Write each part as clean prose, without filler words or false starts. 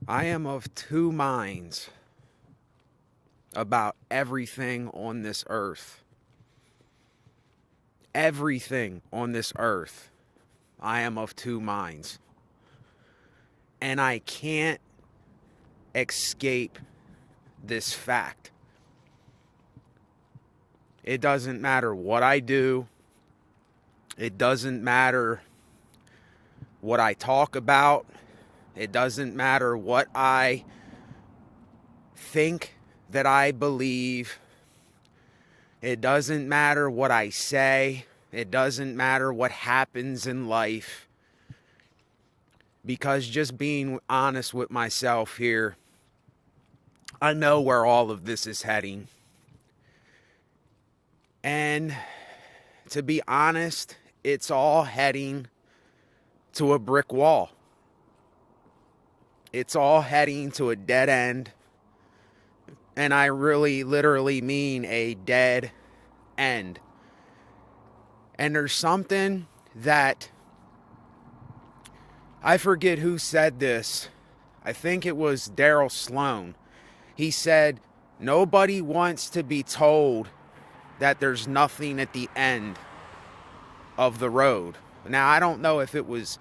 I am of two minds about everything on this earth. Everything on this earth, I am of two minds. And I can't escape this fact. It doesn't matter what I do. It doesn't matter what I talk about. It doesn't matter what I think that I believe. It doesn't matter what I say. It doesn't matter what happens in life. Because just being honest with myself here, I know where all of this is heading. And to be honest, it's all heading to a brick wall. It's all heading to a dead end. And I really literally mean a dead end. And there's something that I forget who said this. I think it was Daryl Sloan. He said, nobody wants to be told that there's nothing at the end of the road. Now, I don't know if it was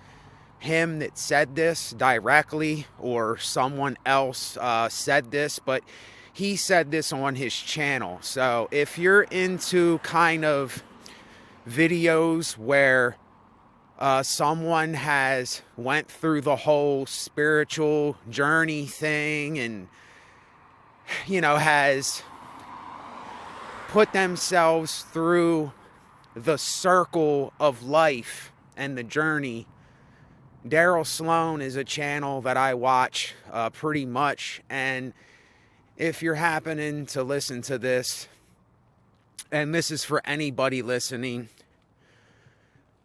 him that said this directly or someone else said this, but he said this on his channel. So if you're into kind of videos where someone has went through the whole spiritual journey thing and, has put themselves through the circle of life and the journey, Daryl Sloan is a channel that I watch pretty much. And if you're happening to listen to this, and this is for anybody listening,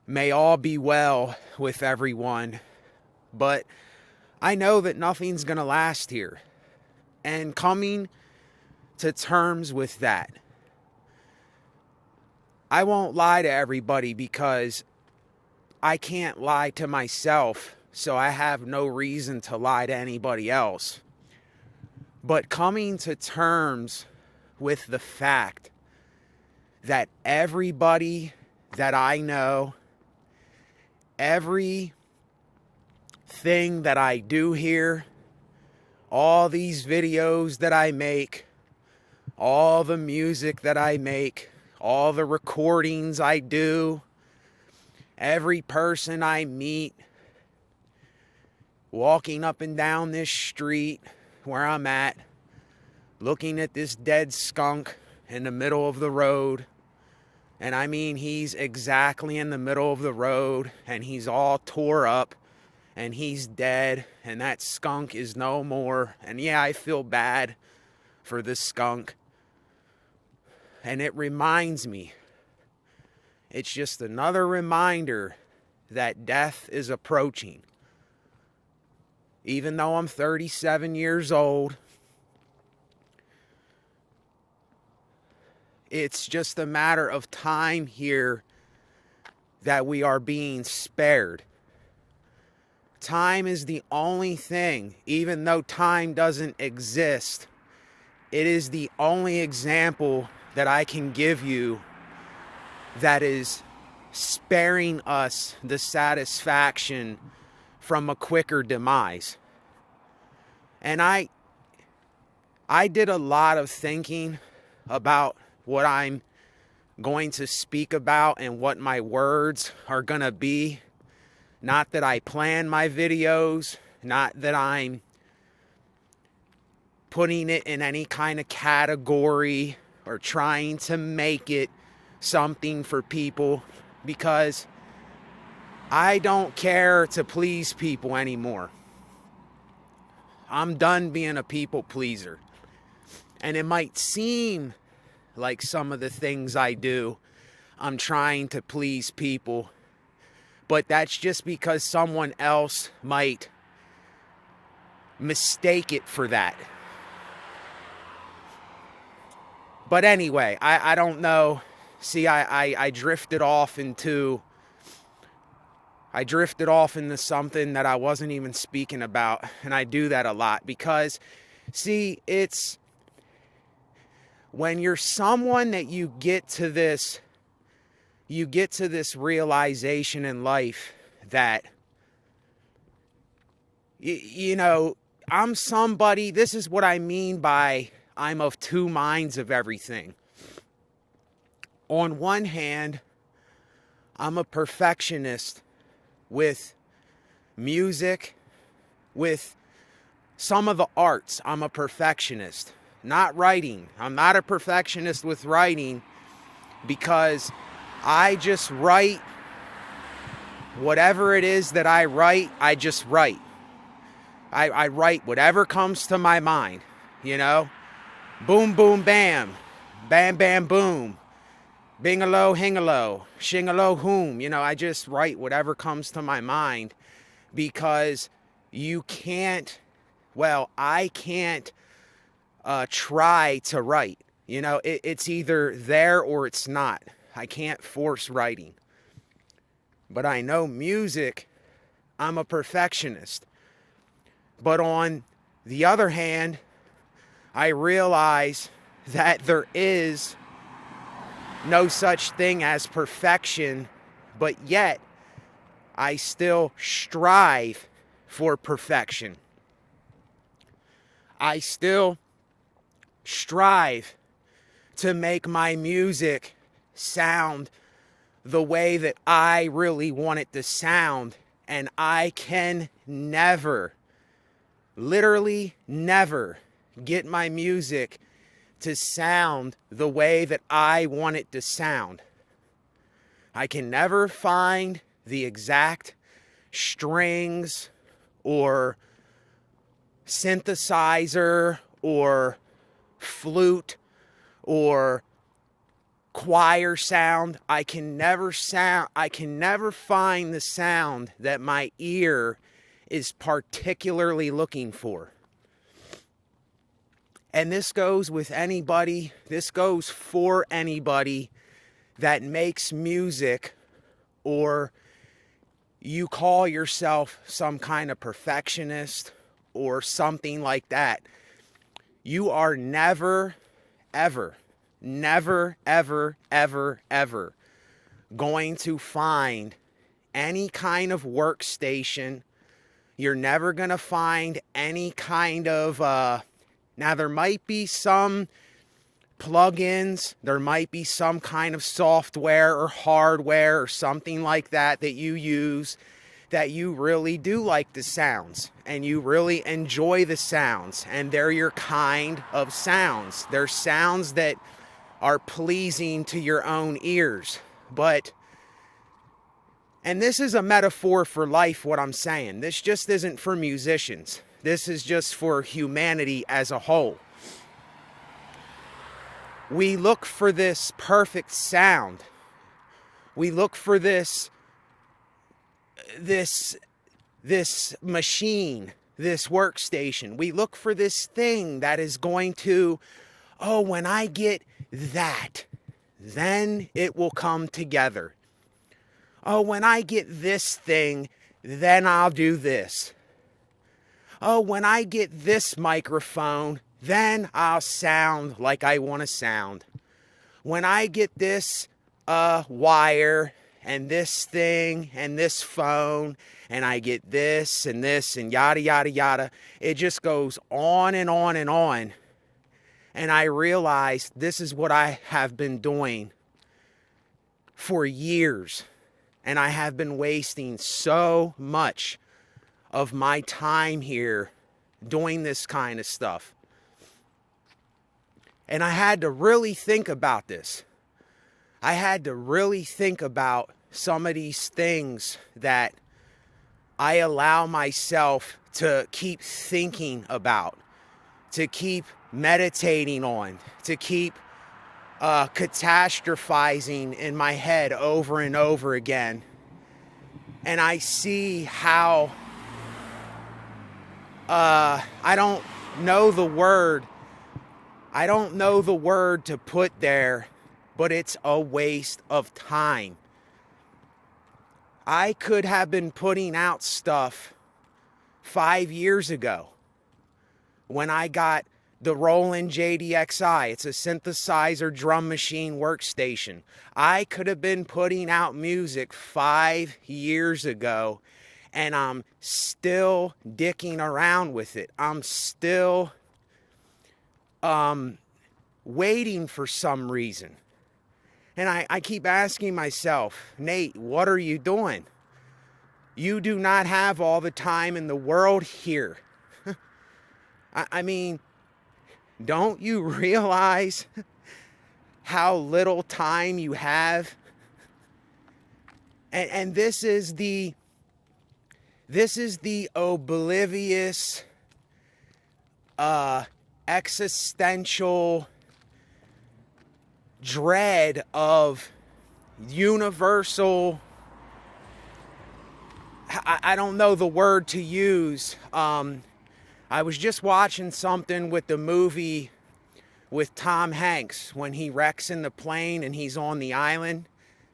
may all be well with everyone. But I know that nothing's going to last here. And coming to terms with that, I won't lie to everybody because I can't lie to myself, so I have no reason to lie to anybody else. But coming to terms with the fact that everybody that I know, everything that I do here, all these videos that I make, all the music that I make, all the recordings I do, every person I meet, walking up and down this street where I'm at, looking at this dead skunk in the middle of the road. And I mean, he's exactly in the middle of the road, and he's all tore up, and he's dead, and that skunk is no more. And yeah, I feel bad for this skunk. And it reminds me, it's just another reminder that death is approaching. Even though I'm 37 years old, it's just a matter of time here that we are being spared. Time is the only thing, even though time doesn't exist, it is the only example that I can give you that is sparing us the satisfaction from a quicker demise. And I did a lot of thinking about what I'm going to speak about and what my words are going to be. Not that I plan my videos, not that I'm putting it in any kind of category or trying to make it something for people, because I don't care to please people anymore. I'm done being a people pleaser. And it might seem like some of the things I do, I'm trying to please people, but that's just because someone else might mistake it for that. But anyway, I don't know. See, I drifted off into I drifted off into something that I wasn't even speaking about, and I do that a lot because, see, it's when you're someone that you get to this realization in life that, you know, I'm somebody, this is what I mean by I'm of two minds of everything. On one hand, I'm a perfectionist with music, with some of the arts. I'm a perfectionist. Not writing. I'm not a perfectionist with writing because I just write whatever it is that I write, I just write. I write whatever comes to my mind, you know? Boom, boom, bam. Bam, bam, boom. Bing-a-lo, hing-a-lo. Shing-a-lo, whom. You know, I just write whatever comes to my mind because you can't, well, I can't try to write. You know, it's either there or it's not. I can't force writing. But I know music, I'm a perfectionist. But on the other hand, I realize that there is no such thing as perfection, but yet I still strive for perfection. I still strive to make my music sound the way that I really want it to sound, and I can never, literally never, get my music to sound the way that I want it to sound. I can never find the exact strings or synthesizer or flute or choir sound. I can never find the sound that my ear is particularly looking for. And this goes with anybody, this goes for anybody that makes music, or you call yourself some kind of perfectionist or something like that. You are never, ever going to find any kind of workstation. You're never going to find any kind of, now there might be some plugins, there might be some kind of software or hardware or something like that that you use that you really do like the sounds and you really enjoy the sounds, and they're your kind of sounds. They're sounds that are pleasing to your own ears. But, and this is a metaphor for life, what I'm saying. This just isn't for musicians. This is just for humanity as a whole. We look for this perfect sound. We look for this machine, this workstation. We look for this thing that is going to, oh, when I get that, then it will come together. Oh, when I get this thing, then I'll do this. Oh, when I get this microphone, then I'll sound like I want to sound. When I get this wire and this thing and this phone, and I get this and yada, yada, yada, it just goes on and on and on. And I realized this is what I have been doing for years. And I have been wasting so much of my time here doing this kind of stuff. And I had to really think about this. I had to really think about some of these things that I allow myself to keep thinking about, to keep meditating on, to keep catastrophizing in my head over and over again. And I see how I don't know the word to put there, but it's a waste of time. I could have been putting out stuff 5 years ago when I got the Roland JDXI. It's a synthesizer drum machine workstation. I could have been putting out music 5 years ago, and I'm still dicking around with it. I'm still waiting for some reason. And I keep asking myself, Nate, what are you doing? You do not have all the time in the world here. I mean, don't you realize how little time you have? And this is the oblivious, existential dread of universal, I don't know the word to use. I was just watching something with the movie with Tom Hanks when he wrecks in the plane and he's on the island,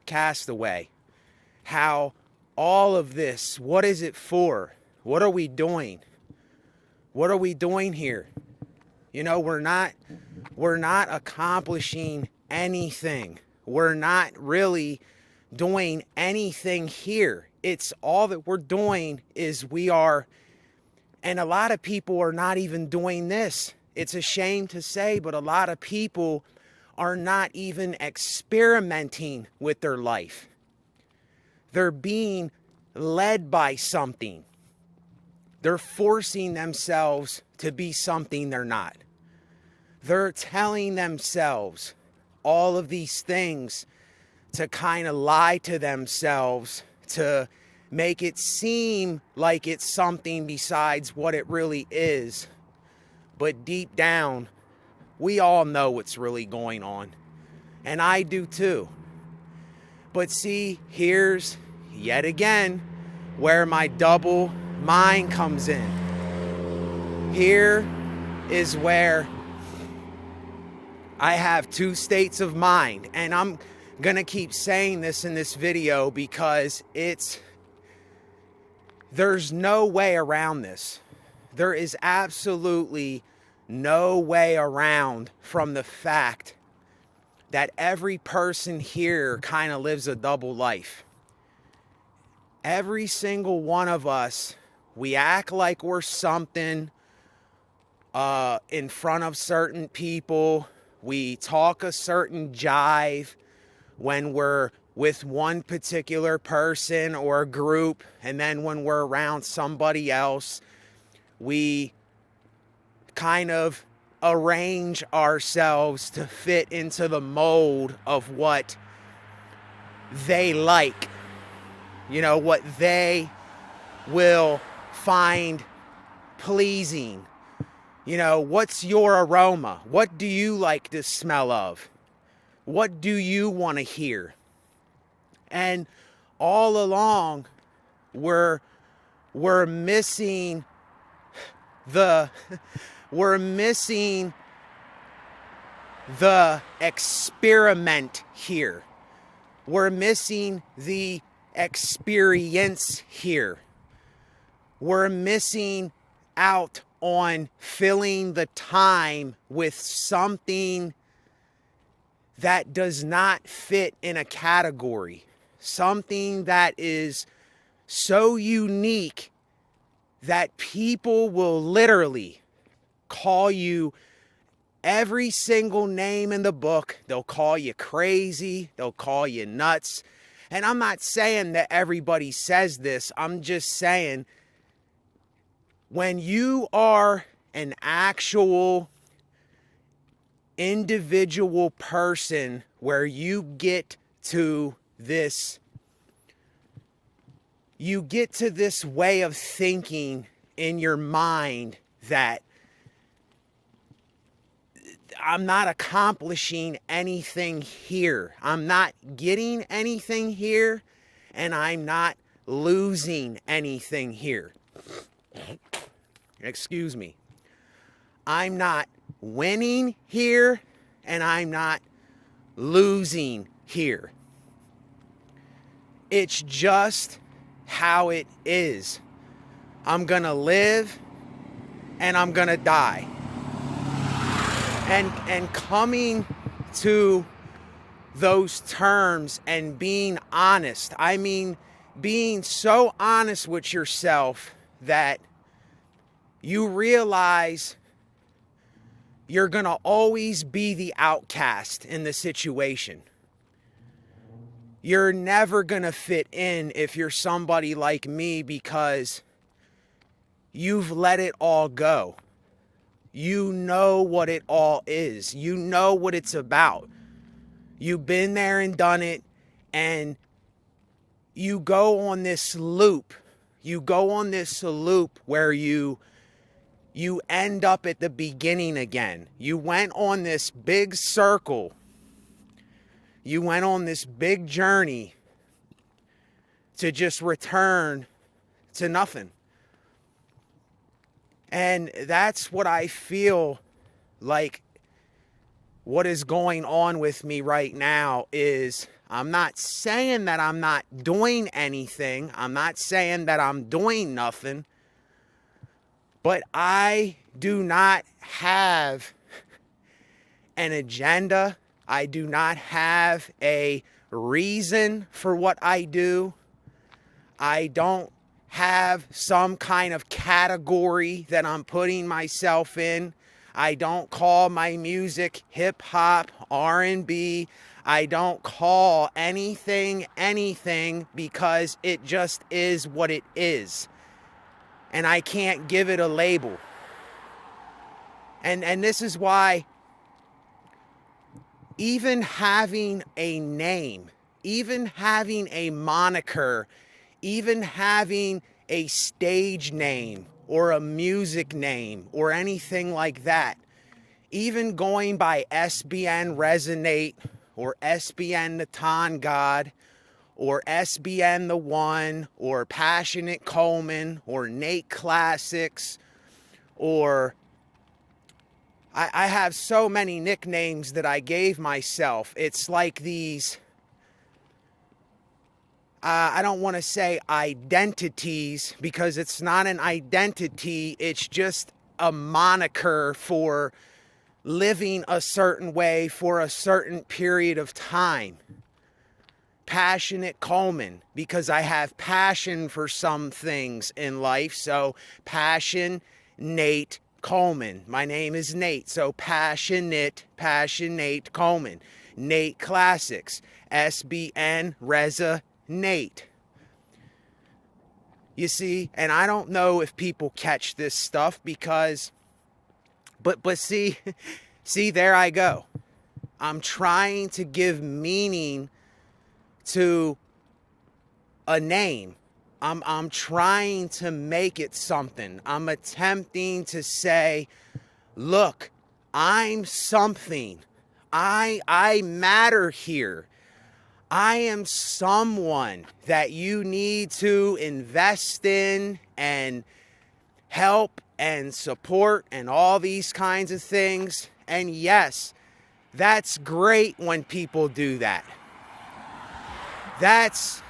Castaway. How all of this, what is it for? What are we doing? What are we doing here? You know, we're not accomplishing anything. We're not really doing anything here. It's all that we're doing is and a lot of people are not even doing this. It's a shame to say, but a lot of people are not even experimenting with their life. They're being led by something. They're forcing themselves to be something they're not. They're telling themselves all of these things to kind of lie to themselves, to make it seem like it's something besides what it really is. But deep down, we all know what's really going on. And I do too. But see, here's yet again where my double mind comes in. Here is where I have two states of mind. And I'm going to keep saying this in this video because there's no way around this. There is absolutely no way around from the fact that every person here kind of lives a double life. Every single one of us, we act like we're something in front of certain people. We talk a certain jive when we're with one particular person or a group, and then when we're around somebody else, we kind of arrange ourselves to fit into the mold of what they like, you know, what they will find pleasing. You know, what's your aroma? What do you like the smell of? What do you want to hear? And all along, we're missing the experiment here. We're missing the experience here. We're missing out on filling the time with something that does not fit in a category. Something that is so unique that people will literally call you every single name in the book. They'll call you crazy. They'll call you nuts. And I'm not saying that everybody says this. I'm just saying when you are an actual individual person where you get to this way of thinking in your mind that I'm not accomplishing anything here. I'm not getting anything here, and I'm not losing anything here. Excuse me. I'm not winning here, and I'm not losing here. It's just how it is. I'm gonna live and I'm gonna die. And coming to those terms and being honest, I mean, being so honest with yourself that you realize you're gonna always be the outcast in the situation. You're never gonna fit in if you're somebody like me, because you've let it all go. You know what it all is. You know what it's about. You've been there and done it, and you go on this loop. You go on this loop where you end up at the beginning again. You went on this big circle. You went on this big journey to just return to nothing. And that's what I feel like what is going on with me right now is, I'm not saying that I'm not doing anything. I'm not saying that I'm doing nothing. But I do not have an agenda. I do not have a reason for what I do. I don't have some kind of category that I'm putting myself in. I don't call my music hip hop, R&B. I don't call anything because it just is what it is. And I can't give it a label. And this is why even having a name, even having a moniker, even having a stage name or a music name or anything like that, even going by SBN Resonate or SBN the Ton God or SBN the One or Passionate Coleman or Nate Classics, or I have so many nicknames that I gave myself. It's like these, I don't want to say identities, because it's not an identity. It's just a moniker for living a certain way for a certain period of time. Passionate Coleman, because I have passion for some things in life. So Passion Nate Coleman. My name is Nate, so Passionate Coleman. Nate Classics, SBN Reza Nate. You see, and I don't know if people catch this stuff because, but see, there I go. I'm trying to give meaning to a name. I'm trying to make it something. I'm attempting to say, look, I'm something. I matter here. I am someone that you need to invest in and help and support and all these kinds of things. And yes, that's great when people do that. That's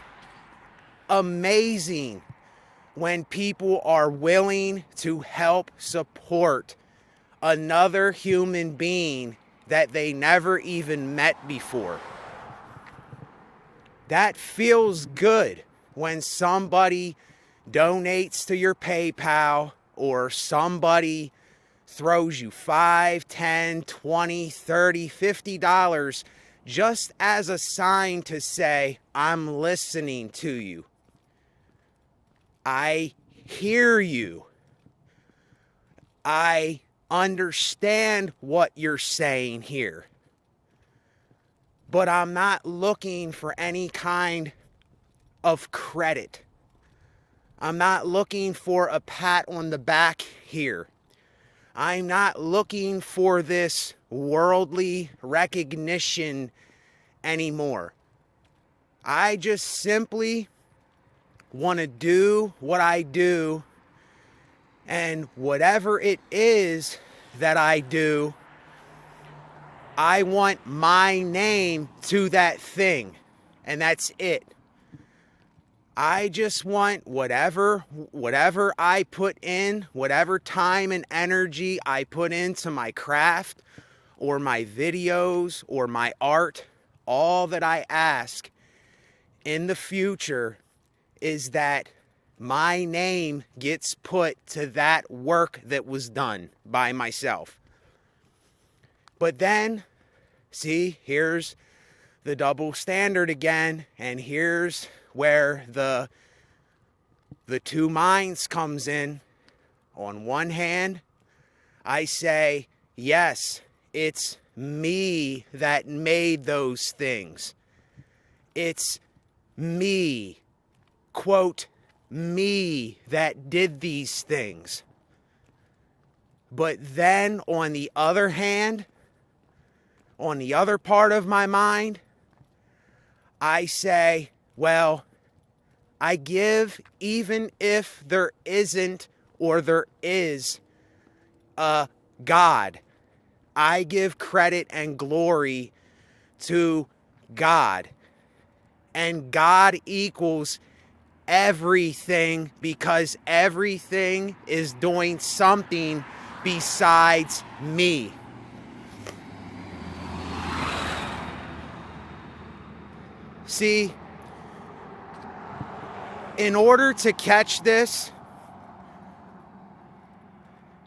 amazing when people are willing to help support another human being that they never even met before. That feels good when somebody donates to your PayPal, or somebody throws you $5, $10, $20, $30, $50 just as a sign to say, I'm listening to you. I hear you. I understand what you're saying here. But I'm not looking for any kind of credit. I'm not looking for a pat on the back here. I'm not looking for this worldly recognition anymore. I just simply want to do what I do, and whatever it is that I do, I want my name to that thing, and that's it. I just want whatever I put in, whatever time and energy I put into my craft or my videos or my art, all that I ask in the future is that my name gets put to that work that was done by myself. But then, see, here's the double standard again, and here's where the two minds comes in. On one hand, I say, yes, it's me that made those things. It's me, quote, me that did these things. But then on the other hand, on the other part of my mind, I say, well, I give even if there isn't or there is a God. I give credit and glory to God. And God equals everything because everything is doing something besides me. See, in order to catch this,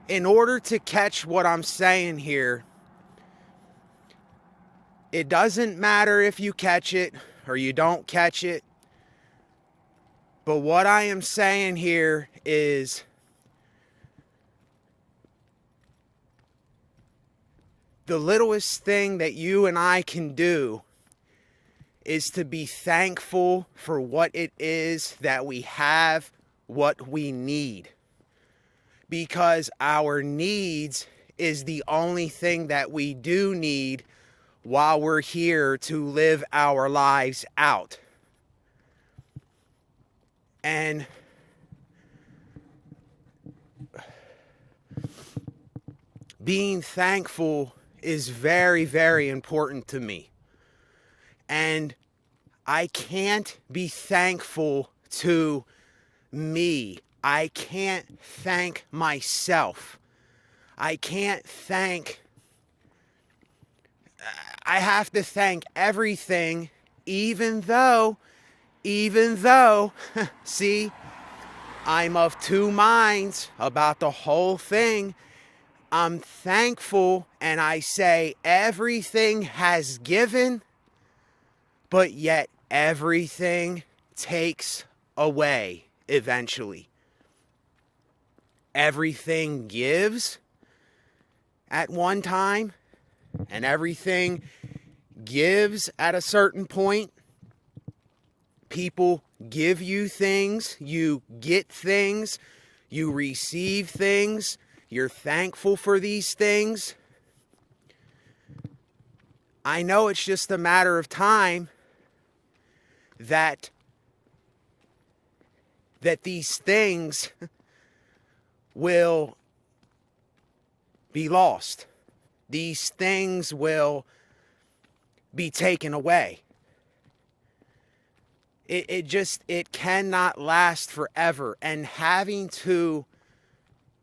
in order to catch what I'm saying here, it doesn't matter if you catch it or you don't catch it. But what I am saying here is the littlest thing that you and I can do is to be thankful for what it is that we have, what we need. Because our needs is the only thing that we do need while we're here to live our lives out. And being thankful is very, very important to me. And I can't be thankful to me. I can't thank myself. I have to thank everything, even though, see, I'm of two minds about the whole thing. I'm thankful and I say everything has given, but yet everything takes away eventually. Everything gives at one time, and everything gives at a certain point. People give you things, you get things, you receive things, you're thankful for these things. I know it's just a matter of time that these things will be lost. These things will be taken away. It cannot last forever. And having to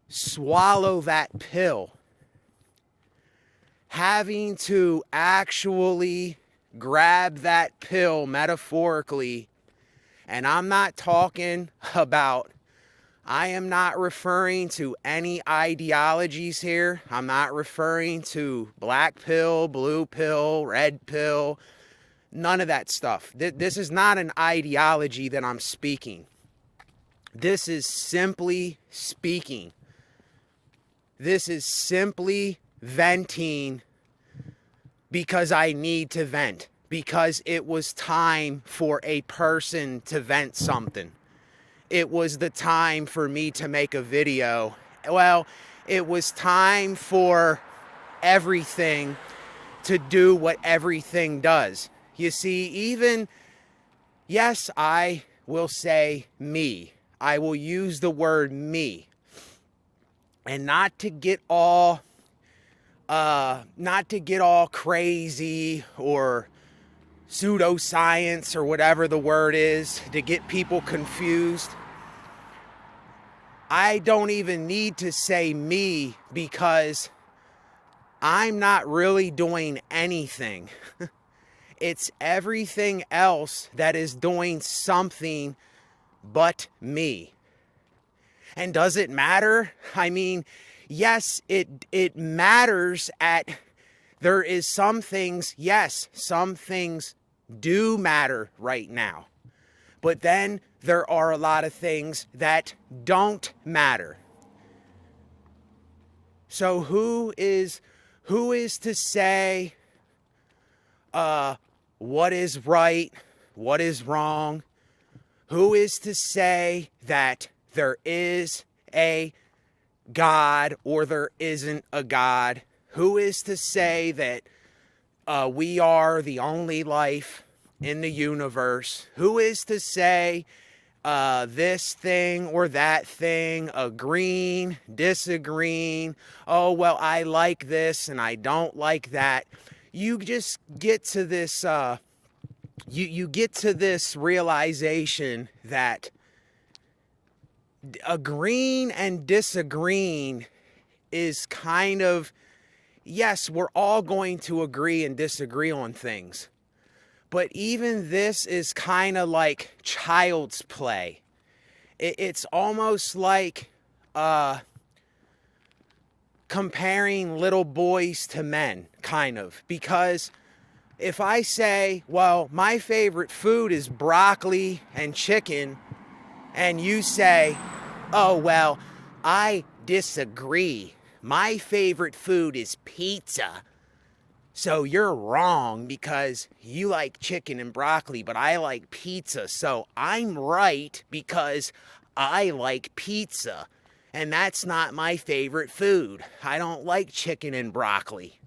swallow that pill, having to actually grab that pill metaphorically, and I'm not talking about, I am not referring to any ideologies here. I'm not referring to black pill, blue pill, red pill, none of that stuff. This is not an ideology that I'm speaking. This is simply speaking. This is simply venting because I need to vent. Because it was time for a person to vent something. It was the time for me to make a video. Well, it was time for everything to do what everything does. You see, even, yes, I will say me. I will use the word me. And not to get all crazy or pseudoscience or whatever the word is to get people confused. I don't even need to say me because I'm not really doing anything. It's everything else that is doing something but me. And does it matter? I mean, yes, it matters there is some things, yes, some things do matter right now. But then there are a lot of things that don't matter. So who is to say what is right, what is wrong? Who is to say that there is a God or there isn't a God? Who is to say that we are the only life in the universe? Who is to say this thing or that thing, agreeing, disagreeing? Oh, well, I like this and I don't like that. You just get to this, you get to this realization that agreeing and disagreeing is kind of, yes, we're all going to agree and disagree on things. But even this is kind of like child's play. It's almost like comparing little boys to men, kind of. Because if I say, well, my favorite food is broccoli and chicken, and you say, oh, well, I disagree. My favorite food is pizza. So you're wrong because you like chicken and broccoli, but I like pizza. So I'm right because I like pizza. And that's not my favorite food. I don't like chicken and broccoli.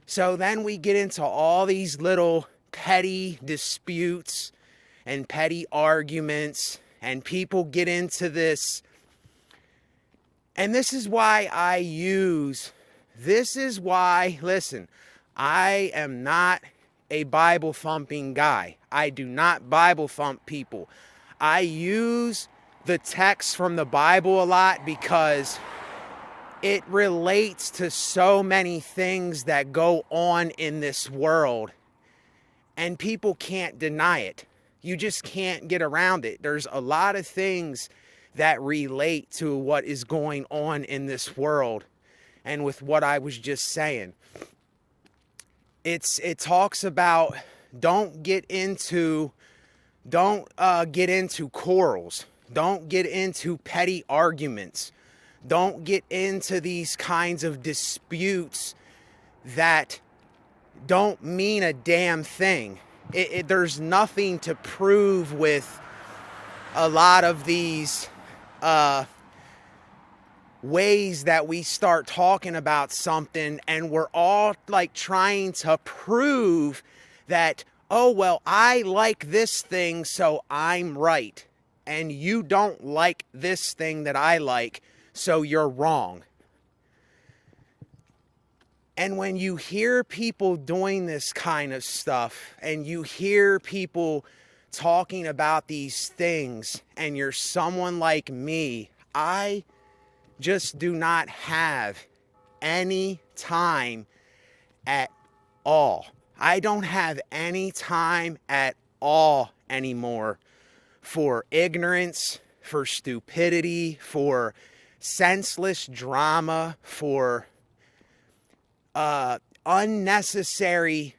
So then we get into all these little petty disputes and petty arguments, and people get into this. And this is why listen, I am not a Bible thumping guy. I do not Bible thump people. I use the text from the Bible a lot because it relates to so many things that go on in this world, and people can't deny it. You just can't get around it. There's a lot of things that relate to what is going on in this world. And with what I was just saying, it talks about don't get into quarrels. Don't get into petty arguments. Don't get into these kinds of disputes that don't mean a damn thing. There's nothing to prove with a lot of these ways that we start talking about something, and we're all like trying to prove that, oh, well, I like this thing, so I'm right. And you don't like this thing that I like, so you're wrong. And when you hear people doing this kind of stuff, and you hear people talking about these things, and you're someone like me, I just do not have any time at all. I don't have any time at all anymore for ignorance, for stupidity, for senseless drama, for unnecessary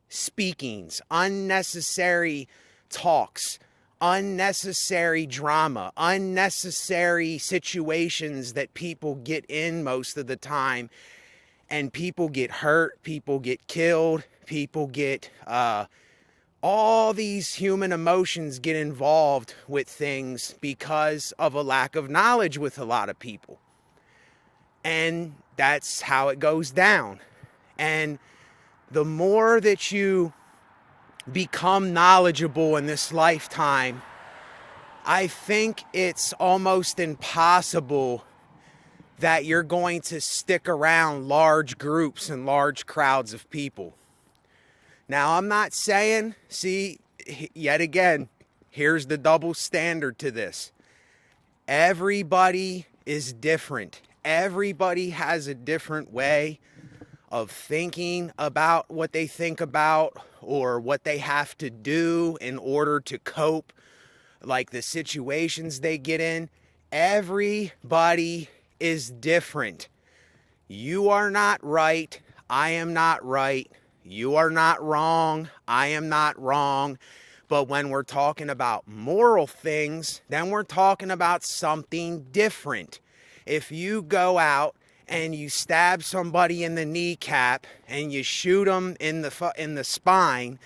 speakings, unnecessary talks, unnecessary drama, unnecessary situations that people get in most of the time, and people get hurt, people get killed, people get all these human emotions get involved with things because of a lack of knowledge with a lot of people. And that's how it goes down. And the more that you become knowledgeable in this lifetime, I think it's almost impossible that you're going to stick around large groups and large crowds of people. Now, I'm not saying, see, yet again, here's the double standard to this. Everybody is different. Everybody has a different way of thinking about what they think about or what they have to do in order to cope, like the situations they get in. Everybody is different. You are not right. I am not right. You are not wrong. I am not wrong. But when we're talking about moral things, then we're talking about something different. If you go out and you stab somebody in the kneecap and you shoot them in the spine,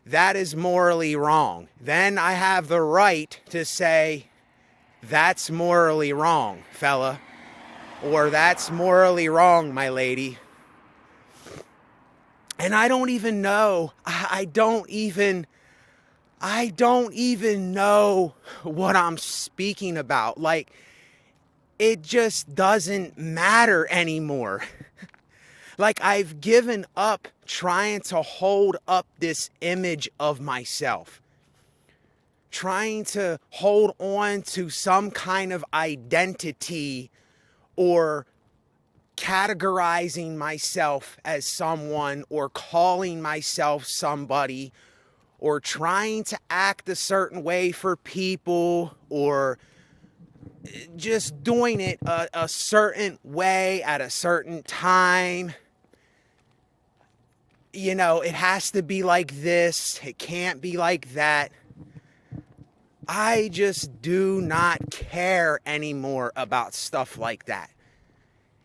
that is morally wrong. Then I have the right to say, that's morally wrong, fella. Or that's morally wrong, my lady. And I don't even know. I don't even know what I'm speaking about. Like, it just doesn't matter anymore. Like, I've given up trying to hold up this image of myself. Trying to hold on to some kind of identity or categorizing myself as someone or calling myself somebody or trying to act a certain way for people or just doing it a certain way at a certain time. You know, it has to be like this. It can't be like that. I just do not care anymore about stuff like that.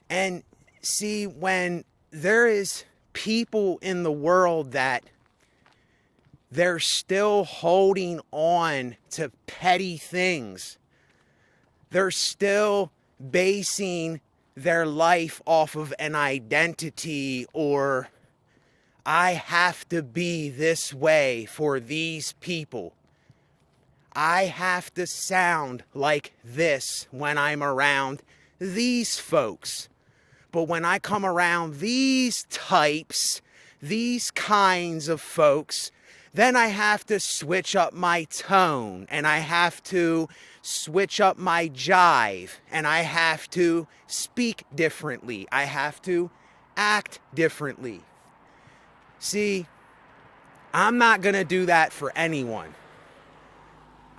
And see, when there is people in the world that they're still holding on to petty things, they're still basing their life off of an identity or I have to be this way for these people. I have to sound like this when I'm around these folks. But when I come around these types, these kinds of folks, then I have to switch up my tone and I have to switch up my jive and I have to speak differently. I have to act differently. See, I'm not going to do that for anyone.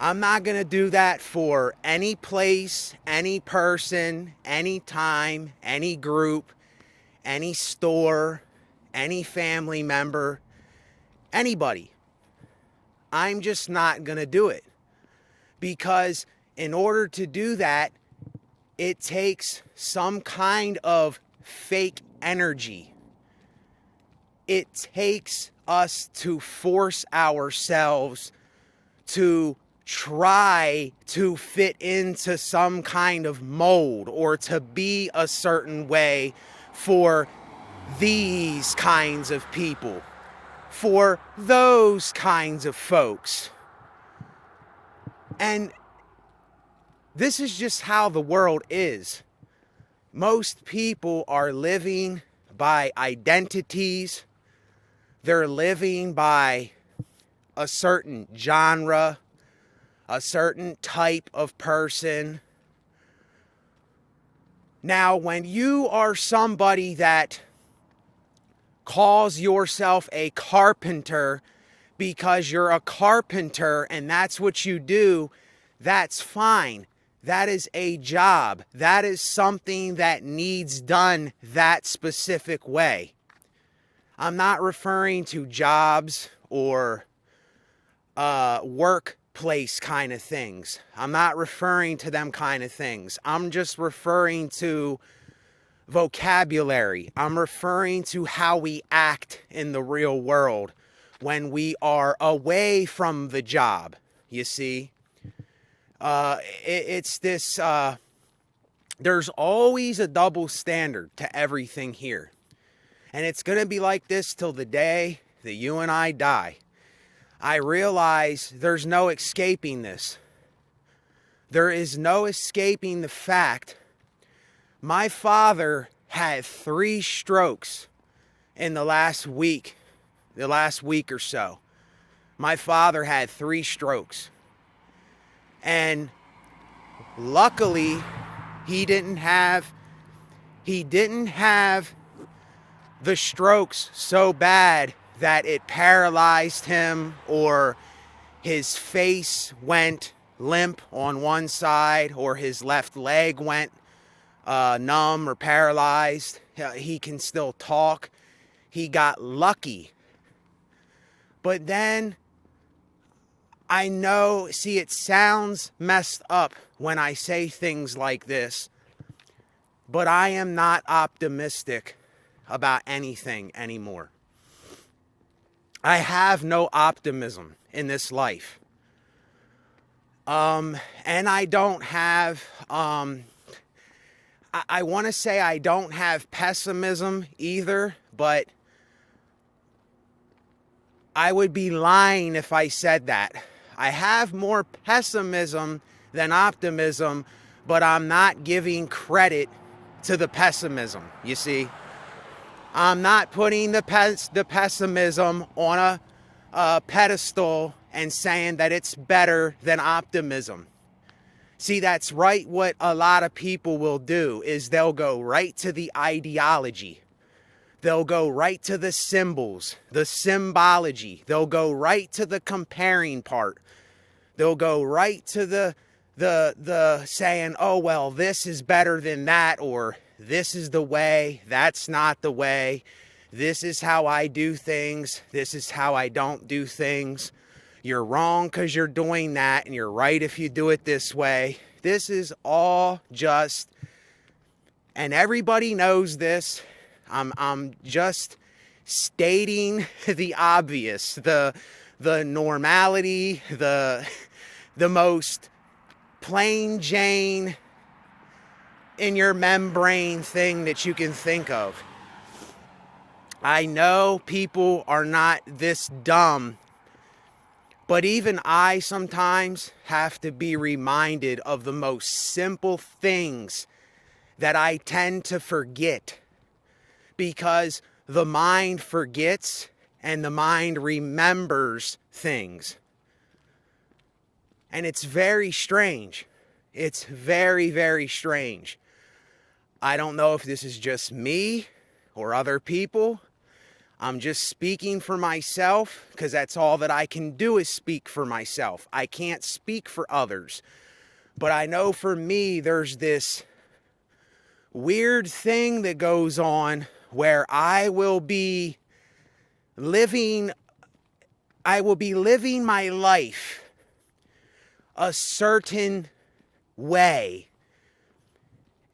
I'm not going to do that for any place, any person, any time, any group, any store, any family member, anybody. I'm just not going to do it. Because in order to do that, it takes some kind of fake energy. It takes us to force ourselves to try to fit into some kind of mold or to be a certain way for these kinds of people, for those kinds of folks. And this is just how the world is. Most people are living by identities. They're living by a certain genre, a certain type of person. Now, when you are somebody that calls yourself a carpenter because you're a carpenter and that's what you do, that's fine. That is a job. That is something that needs done that specific way. I'm not referring to jobs or workplace kind of things. I'm not referring to them kind of things. I'm just referring to vocabulary. I'm referring to how we act in the real world when we are away from the job, you see. It's this, there's always a double standard to everything here. And it's going to be like this till the day that you and I die. I realize there's no escaping this. There is no escaping the fact my father had 3 strokes in the last week. the last week or so. My father had 3 strokes. And luckily, he didn't have the strokes so bad that it paralyzed him or his face went limp on one side or his left leg went numb or paralyzed. He can still talk. He got lucky. But then I know, see, it sounds messed up when I say things like this, but I am not optimistic about anything anymore. I have no optimism in this life. And I don't have, I want to say I don't have pessimism either, but I would be lying if I said that. I have more pessimism than optimism, but I'm not giving credit to the pessimism, you see. I'm not putting the pessimism on a pedestal and saying that it's better than optimism. See, that's right what a lot of people will do, is they'll go right to the ideology. They'll go right to the symbols, the symbology. They'll go right to the comparing part. They'll go right to the saying, oh, well, this is better than that, or this is the way, that's not the way. This is how I do things. This is how I don't do things. You're wrong because you're doing that, and you're right if you do it this way. This is all just, and everybody knows this. I'm just stating the obvious, the normality, the most plain Jane in your membrane thing that you can think of. I know people are not this dumb, but even I sometimes have to be reminded of the most simple things that I tend to forget, because the mind forgets and the mind remembers things. And it's very strange. It's very, very strange. I don't know if this is just me or other people. I'm just speaking for myself, because that's all that I can do is speak for myself. I can't speak for others. But I know for me, there's this weird thing that goes on where I will be living my life a certain way,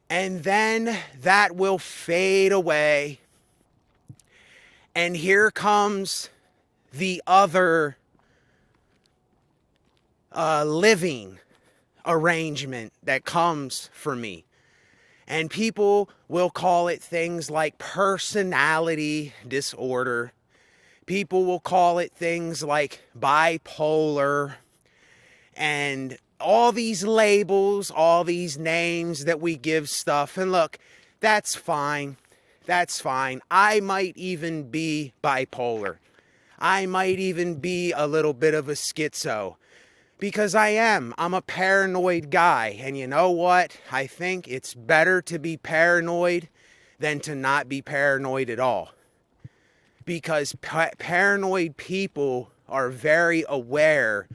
and then that will fade away, and here comes the other living arrangement that comes for me. And people will call it things like personality disorder. People will call it things like bipolar, and all these labels, all these names that we give stuff. And look, that's fine. That's fine. I might even be bipolar. I might even be a little bit of a schizo. Because I am. I'm a paranoid guy. And you know what? I think it's better to be paranoid than to not be paranoid at all. Because paranoid people are very aware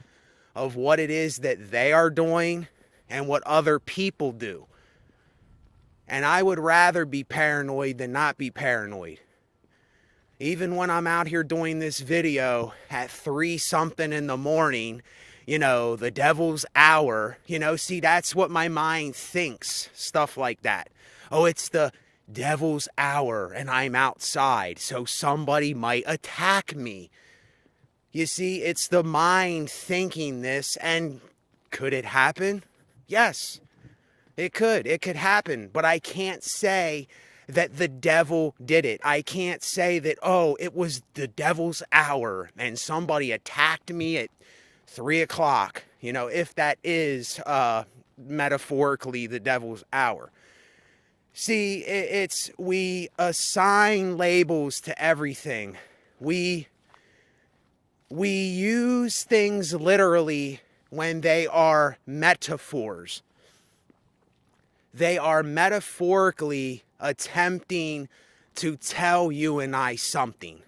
of what it is that they are doing and what other people do. And I would rather be paranoid than not be paranoid. Even when I'm out here doing this video at 3-something in the morning, you know, the devil's hour, you know, see, that's what my mind thinks, stuff like that. Oh, it's the devil's hour and I'm outside, so somebody might attack me. You see, it's the mind thinking this, and could it happen? Yes, it could. It could happen, but I can't say that the devil did it. I can't say that, oh, it was the devil's hour and somebody attacked me at 3 o'clock, you know, if that is metaphorically the devil's hour. See, we assign labels to everything. We We use things literally when they are metaphors. They are metaphorically attempting to tell you and I something.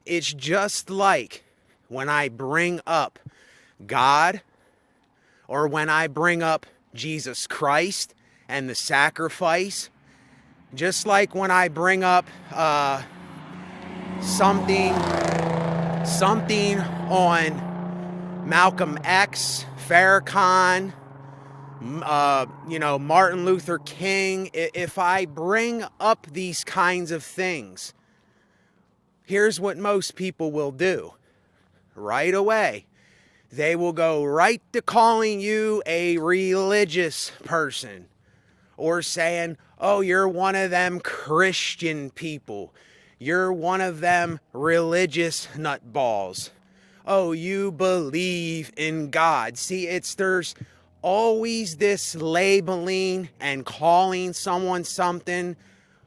It's just like when I bring up God, or when I bring up Jesus Christ and the sacrifice, just like when I bring up something on Malcolm X, Farrakhan, Martin Luther King. If I bring up these kinds of things, here's what most people will do right away. They will go right to calling you a religious person, or saying, oh, you're one of them Christian people. You're one of them religious nutballs. Oh, you believe in God. See, there's always this labeling and calling someone something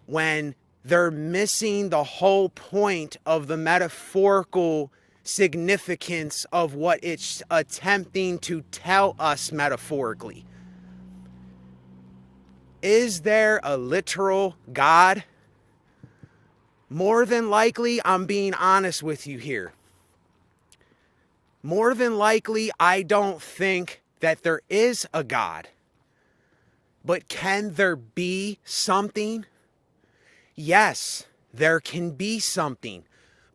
when they're missing the whole point of the metaphorical significance of what it's attempting to tell us metaphorically. Is there a literal God? More than likely, I'm being honest with you here. More than likely, I don't think that there is a God. But can there be something? Yes, there can be something.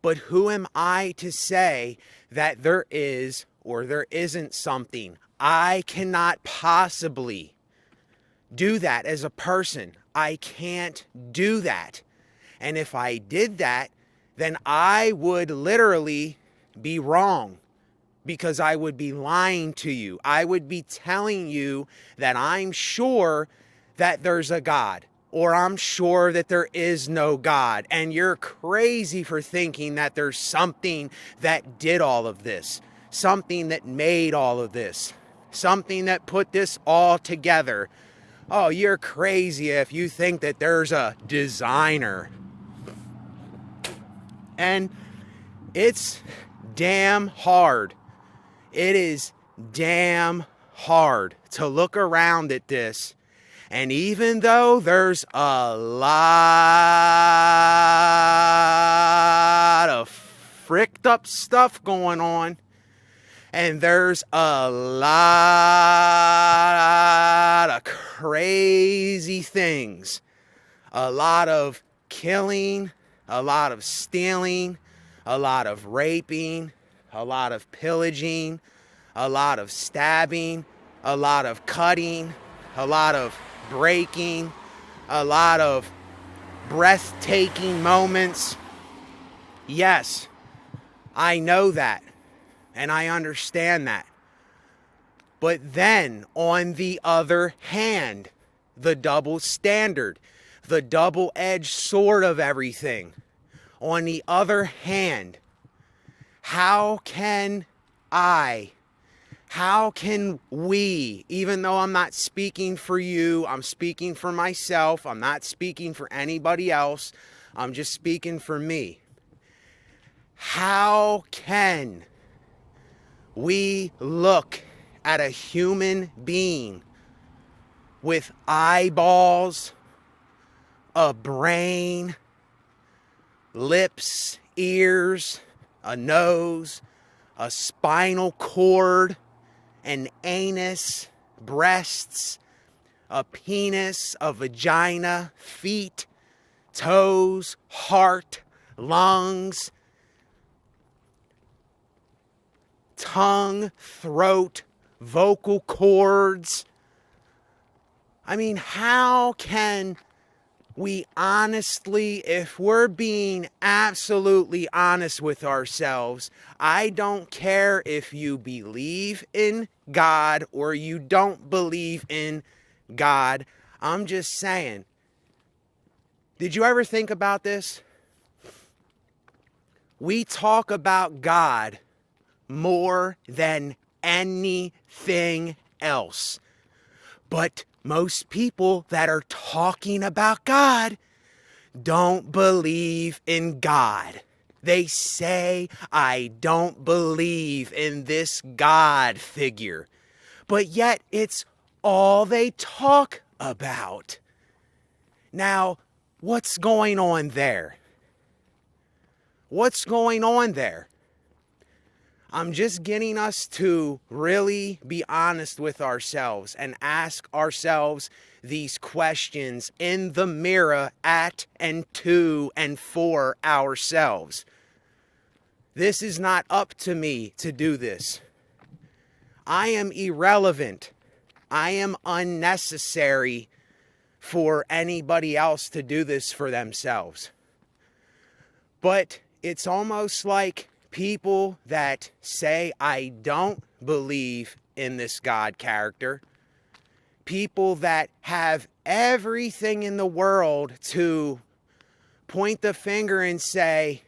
But who am I to say that there is or there isn't something? I cannot possibly do that as a person. I can't do that. And if I did that, then I would literally be wrong, because I would be lying to you. I would be telling you that I'm sure that there's a God, or I'm sure that there is no God. And you're crazy for thinking that there's something that did all of this, something that made all of this, something that put this all together. Oh, you're crazy if you think that there's a designer. And it's damn hard. It is damn hard to look around at this. And even though there's a lot of fricked up stuff going on, and there's a lot of crazy things, a lot of killing, a lot of stealing, a lot of raping, a lot of pillaging, a lot of stabbing, a lot of cutting, a lot of breaking, a lot of breathtaking moments. Yes, I know that, and I understand that. But then, on the other hand, the double standard, the double-edged sword of everything. On the other hand, how can we, even though I'm not speaking for you, I'm speaking for myself, I'm not speaking for anybody else, I'm just speaking for me. How can we look at a human being with eyeballs, a brain, lips, ears, a nose, a spinal cord, an anus, breasts, a penis, a vagina, feet, toes, heart, lungs, tongue, throat, vocal cords? I mean, how can we honestly, if we're being absolutely honest with ourselves, I don't care if you believe in God or you don't believe in God. I'm just saying, did you ever think about this? We talk about God more than anything else. But most people that are talking about God don't believe in God. They say I don't believe in this God figure, but yet it's all they talk about. Now, what's going on there? What's going on there? I'm just getting us to really be honest with ourselves and ask ourselves these questions in the mirror at and to and for ourselves. This is not up to me to do this. I am irrelevant. I am unnecessary for anybody else to do this for themselves. But it's almost like people that say I don't believe in this God character, people that have everything in the world to point the finger and say,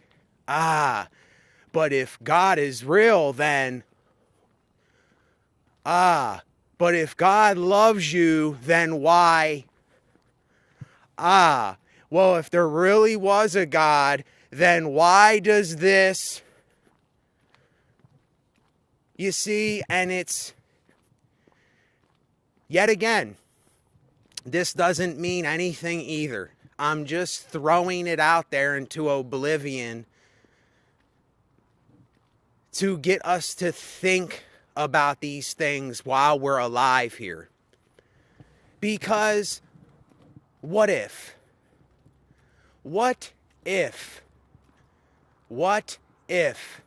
but if God is real, then, but if God loves you, then why? Well, if there really was a God, then why does this? You see, and it's, yet again, this doesn't mean anything either. I'm just throwing it out there into oblivion to get us to think about these things while we're alive here. Because what if? What if? What if?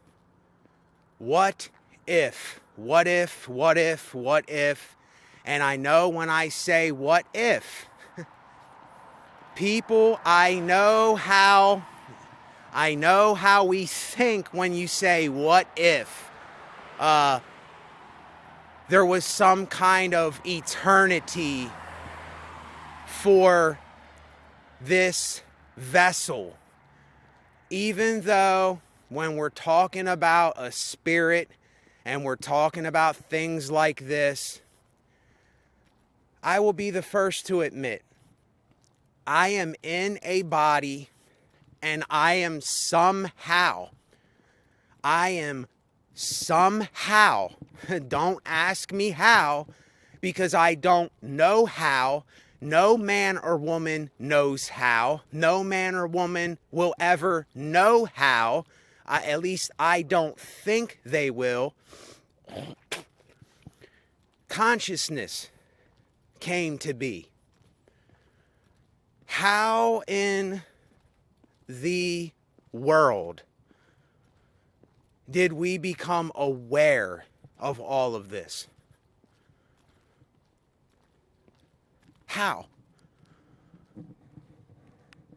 What if? What if? What if? What if? And I know when I say what if, people, I know how we think when you say what if. There was some kind of eternity for this vessel. Even though when we're talking about a spirit and we're talking about things like this, I will be the first to admit, I am in a body and I am somehow, don't ask me how, because I don't know how. No man or woman knows how. No man or woman will ever know how. At least I don't think they will. Consciousness came to be. How in the world did we become aware of all of this? How?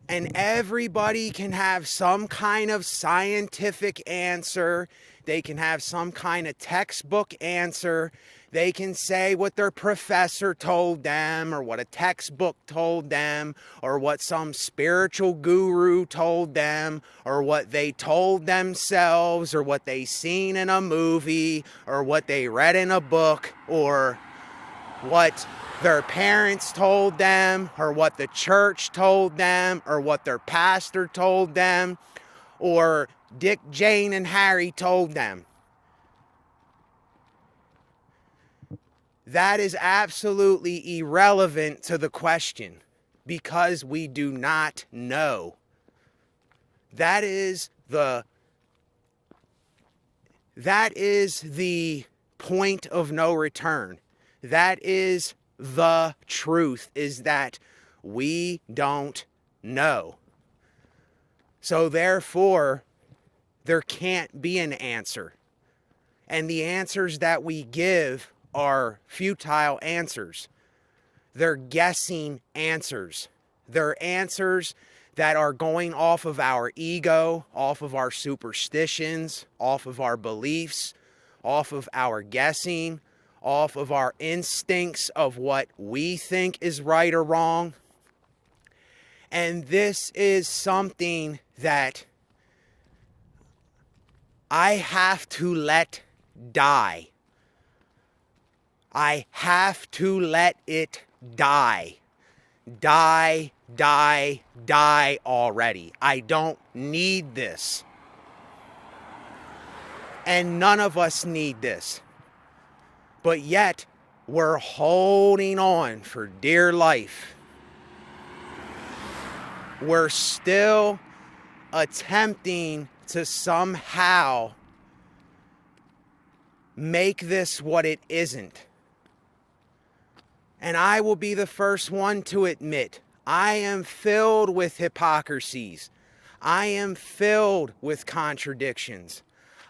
And everybody can have some kind of scientific answer. They can have some kind of textbook answer. They can say what their professor told them, or what a textbook told them, or what some spiritual guru told them, or what they told themselves, or what they seen in a movie, or what they read in a book, or what their parents told them, or what the church told them, or what their pastor told them, or Dick, Jane, and Harry told them. That is absolutely irrelevant to the question, because we do not know. That is the point of no return. That is the truth, is that we don't know. So therefore, there can't be an answer. And the answers that we give are futile answers. They're guessing answers. They're answers that are going off of our ego, off of our superstitions, off of our beliefs, off of our guessing, off of our instincts of what we think is right or wrong. And this is something that I have to let die. I have to let it die. Die, die, die already. I don't need this. And none of us need this. But yet, we're holding on for dear life. We're still attempting to somehow make this what it isn't. And I will be the first one to admit, I am filled with hypocrisies. I am filled with contradictions.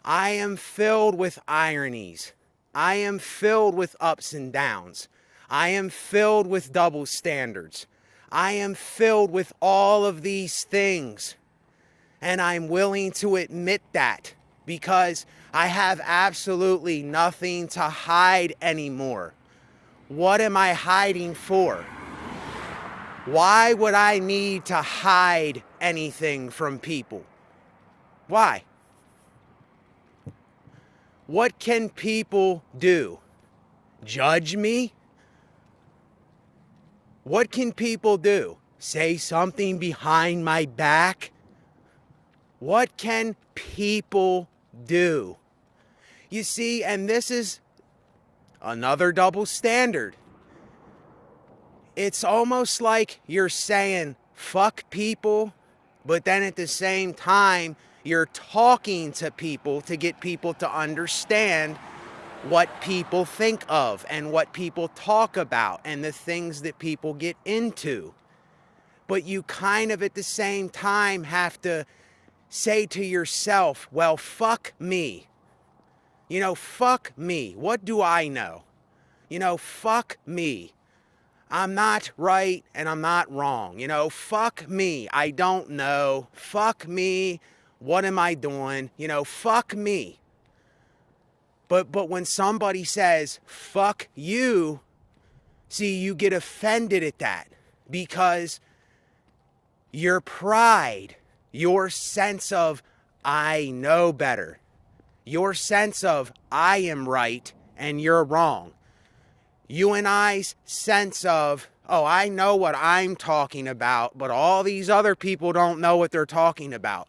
I am filled with ironies. I am filled with ups and downs. I am filled with double standards. I am filled with all of these things. And I'm willing to admit that because I have absolutely nothing to hide anymore. What am I hiding for? Why would I need to hide anything from people? Why? What can people do? Judge me? What can people do? Say something behind my back? What can people do? You see, and this is another double standard. It's almost like you're saying, fuck people, but then at the same time, you're talking to people to get people to understand what people think of and what people talk about and the things that people get into. But you kind of at the same time have to say to yourself, well, fuck me. Fuck me. What do I know? Fuck me. I'm not right and I'm not wrong. Fuck me. I don't know. Fuck me. What am I doing? Fuck me. But when somebody says, fuck you, see, you get offended at that because your pride, your sense of, I know better, your sense of, I am right and you're wrong, you and I's sense of, oh, I know what I'm talking about, but all these other people don't know what they're talking about.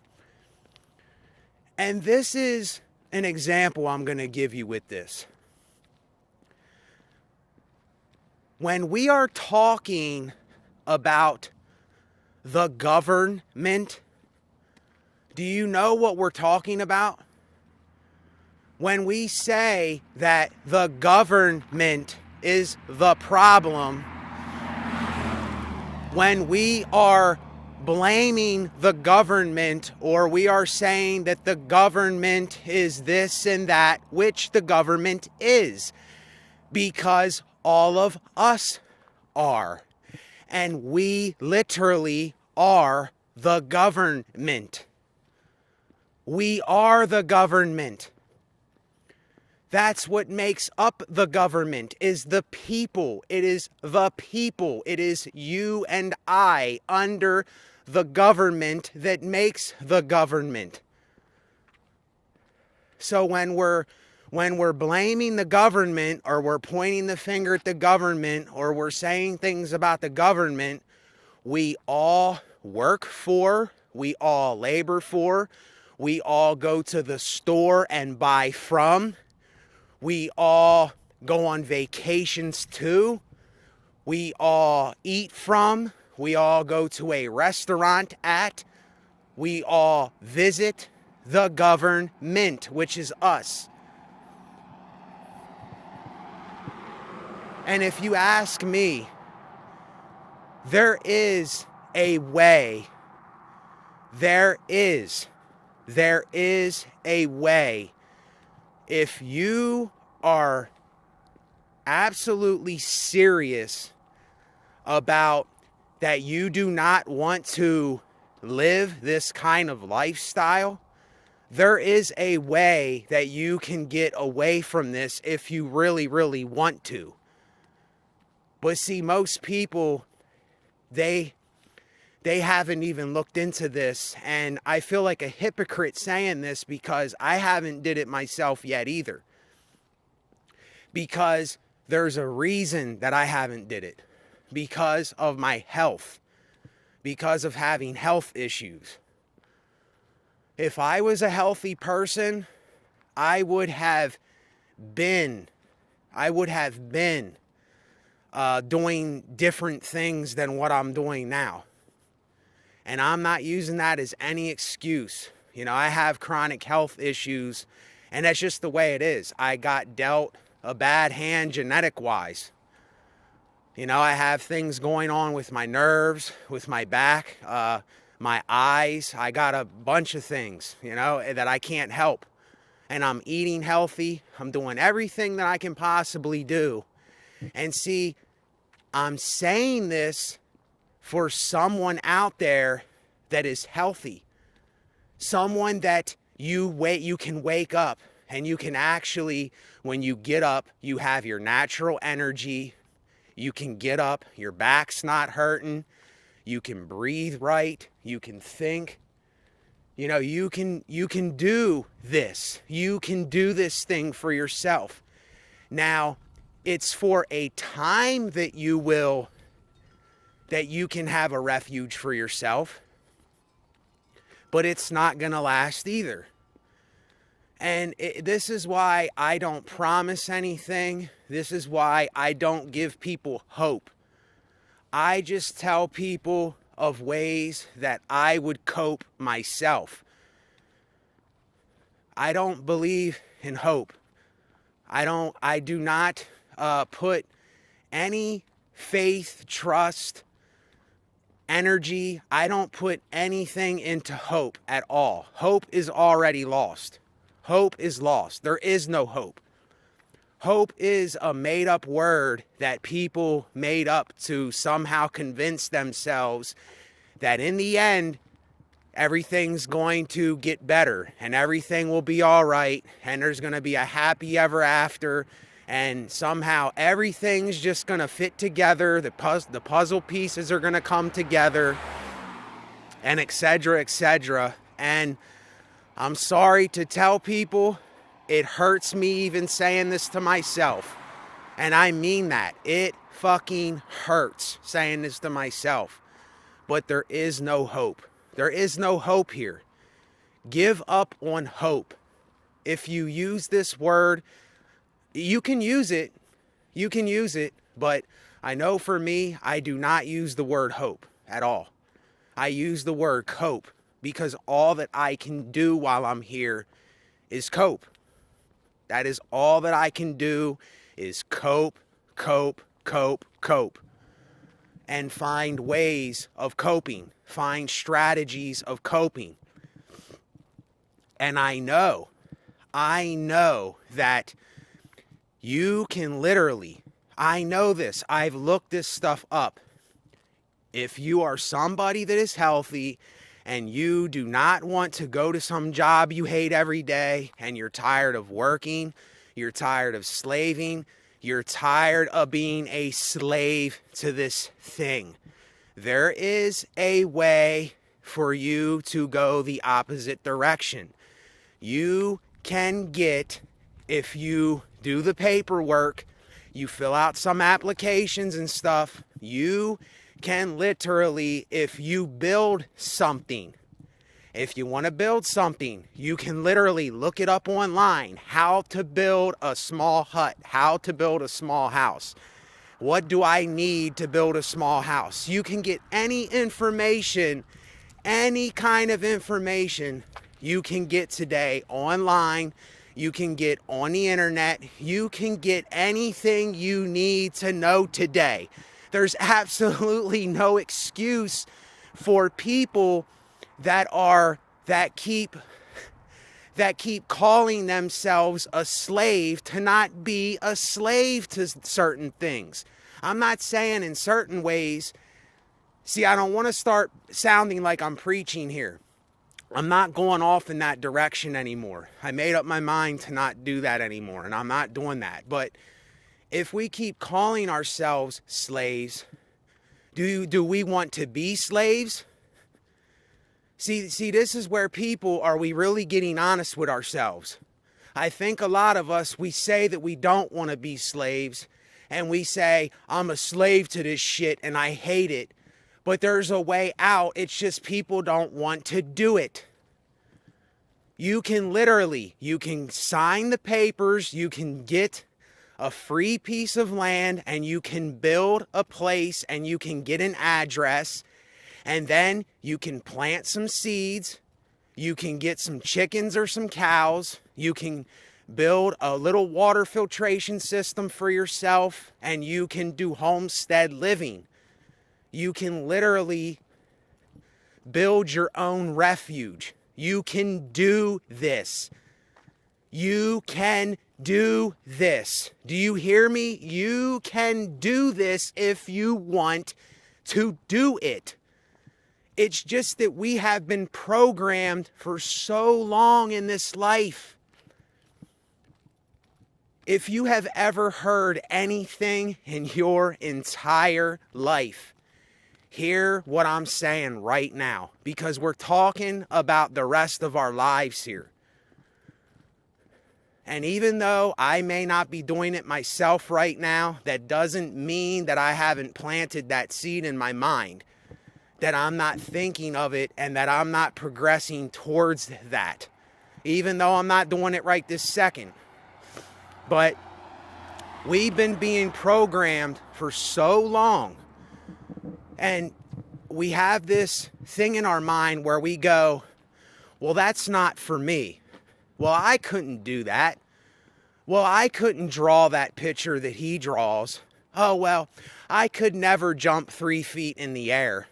And this is an example I'm going to give you with this. When we are talking about the government, do you know what we're talking about? When we say that the government is the problem, when we are blaming the government, or we are saying that the government is this and that, which the government is, because all of us are. And we literally are the government. We are the government. That's what makes up the government, is the people. It is the people. It is you and I under the government that makes the government. So when we're blaming the government, or we're pointing the finger at the government, or we're saying things about the government, we all work for, we all labor for, we all go to the store and buy from, we all go on vacations to, we all eat from, we all go to a restaurant at, we all visit the government, which is us. And if you ask me, there is a way. There is a way. If you are absolutely serious about that you do not want to live this kind of lifestyle, there is a way that you can get away from this if you really, really want to. But see, most people, they haven't even looked into this, and I feel like a hypocrite saying this because I haven't did it myself yet either. Because there's a reason that I haven't did it. Because of my health. Because of having health issues. If I was a healthy person, I would have been doing different things than what I'm doing now. And I'm not using that as any excuse. You know, I have chronic health issues, and that's just the way it is. I got dealt a bad hand genetic-wise. You know, I have things going on with my nerves, with my back, my eyes. I got a bunch of things, you know, that I can't help. And I'm eating healthy. I'm doing everything that I can possibly do. And see, I'm saying this for someone out there that is healthy. Someone that you can wake up and you can actually, when you get up, you have your natural energy. You can get up, your back's not hurting. You can breathe right. You can think. You know, you can do this. You can do this thing for yourself. Now, it's for a time that you can have a refuge for yourself, but it's not going to last either. And this is why I don't promise anything. This is why I don't give people hope. I just tell people of ways that I would cope myself. I don't believe in hope. I do not put any faith, trust, energy. I don't put anything into hope at all. Hope is already lost. Hope is lost. There is no hope. Hope is a made-up word that people made up to somehow convince themselves that in the end, everything's going to get better and everything will be all right and there's going to be a happy ever after and somehow everything's just going to fit together. The puzzle pieces are going to come together and etc., etc. And I'm sorry to tell people, it hurts me even saying this to myself. And I mean that. It fucking hurts saying this to myself. But there is no hope. There is no hope here. Give up on hope. If you use this word, you can use it. You can use it. But I know for me, I do not use the word hope at all. I use the word cope. Because all that I can do while I'm here is cope. That is all that I can do is cope. And find ways of coping. Find strategies of coping. And I know that you can literally, I know this, I've looked this stuff up. If you are somebody that is healthy, and you do not want to go to some job you hate every day, and you're tired of working, you're tired of slaving, you're tired of being a slave to this thing, there is a way for you to go the opposite direction. You can get, if you do the paperwork, you fill out some applications and stuff, you can literally, if you build something, if you want to build something, you can literally look it up online. How to build a small hut, how to build a small house. What do I need to build a small house? You can get any information, any kind of information you can get today online. You can get on the internet. You can get anything you need to know today. There's absolutely no excuse for people that keep calling themselves a slave to not be a slave to certain things. I'm not saying in certain ways. See, I don't want to start sounding like I'm preaching here. I'm not going off in that direction anymore. I made up my mind to not do that anymore, and I'm not doing that. But if we keep calling ourselves slaves, do we want to be slaves? See, this is where are we really getting honest with ourselves? I think a lot of us, we say that we don't want to be slaves, and we say, I'm a slave to this shit and I hate it. But there's a way out. It's just people don't want to do it. You can sign the papers, you can get a free piece of land, and you can build a place, and you can get an address, and then you can plant some seeds, you can get some chickens or some cows, you can build a little water filtration system for yourself, and you can do homestead living. You can literally build your own refuge. You can do this. You can do this. Do you hear me? You can do this if you want to do it. It's just that we have been programmed for so long in this life. If you have ever heard anything in your entire life, hear what I'm saying right now, because we're talking about the rest of our lives here. And even though I may not be doing it myself right now, that doesn't mean that I haven't planted that seed in my mind, that I'm not thinking of it, and that I'm not progressing towards that, even though I'm not doing it right this second. But we've been being programmed for so long. And we have this thing in our mind where we go, well, that's not for me. Well, I couldn't do that. Well, I couldn't draw that picture that he draws. Oh, well, I could never jump 3 feet in the air.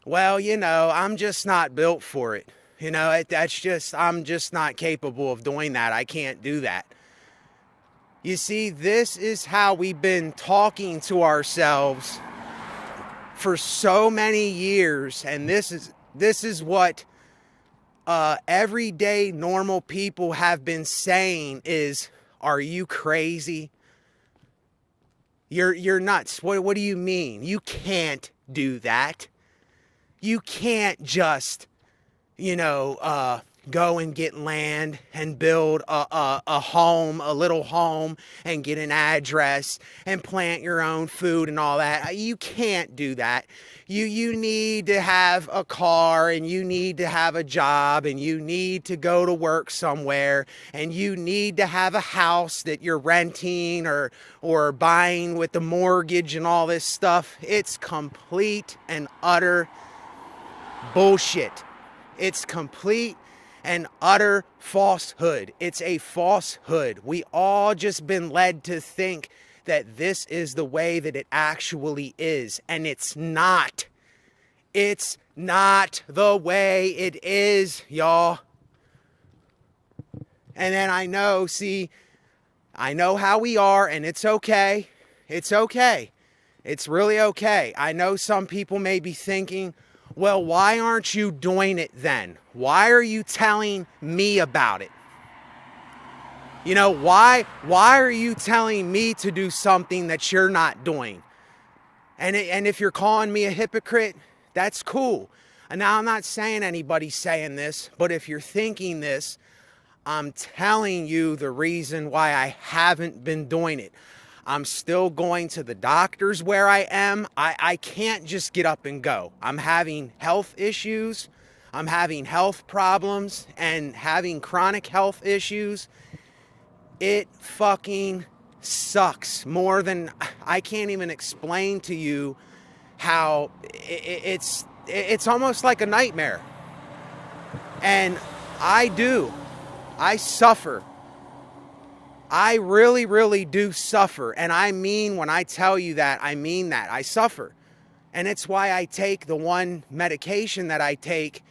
Well, I'm just not built for it. I'm just not capable of doing that. I can't do that. You see, this is how we've been talking to ourselves for so many years, and this is what everyday normal people have been saying is, are you crazy? You're nuts. What do you mean? You can't do that. You can't just, go and get land and build a home, a little home, and get an address and plant your own food and all that. You can't do that. You need to have a car, and you need to have a job, and you need to go to work somewhere, and you need to have a house that you're renting or buying with the mortgage and all this stuff. It's complete and utter bullshit. It's complete and utter falsehood. It's a falsehood. We all just been led to think that this is the way that it actually is, and it's not. It's not the way it is, y'all. And then I know how we are, and it's okay. It's okay. It's really okay. I know some people may be thinking, well, why aren't you doing it then? Why are you telling me about it? Why are you telling me to do something that you're not doing? And if you're calling me a hypocrite, that's cool. And now I'm not saying anybody's saying this, but if you're thinking this, I'm telling you the reason why I haven't been doing it. I'm still going to the doctors where I am. I can't just get up and go. I'm having health issues. I'm having health problems and having chronic health issues. It fucking sucks more than I can't even explain to you how it's almost like a nightmare. And I suffer. I really, really do suffer. And I mean, when I tell you that, I mean that. I suffer. And it's why I take the one medication that I take,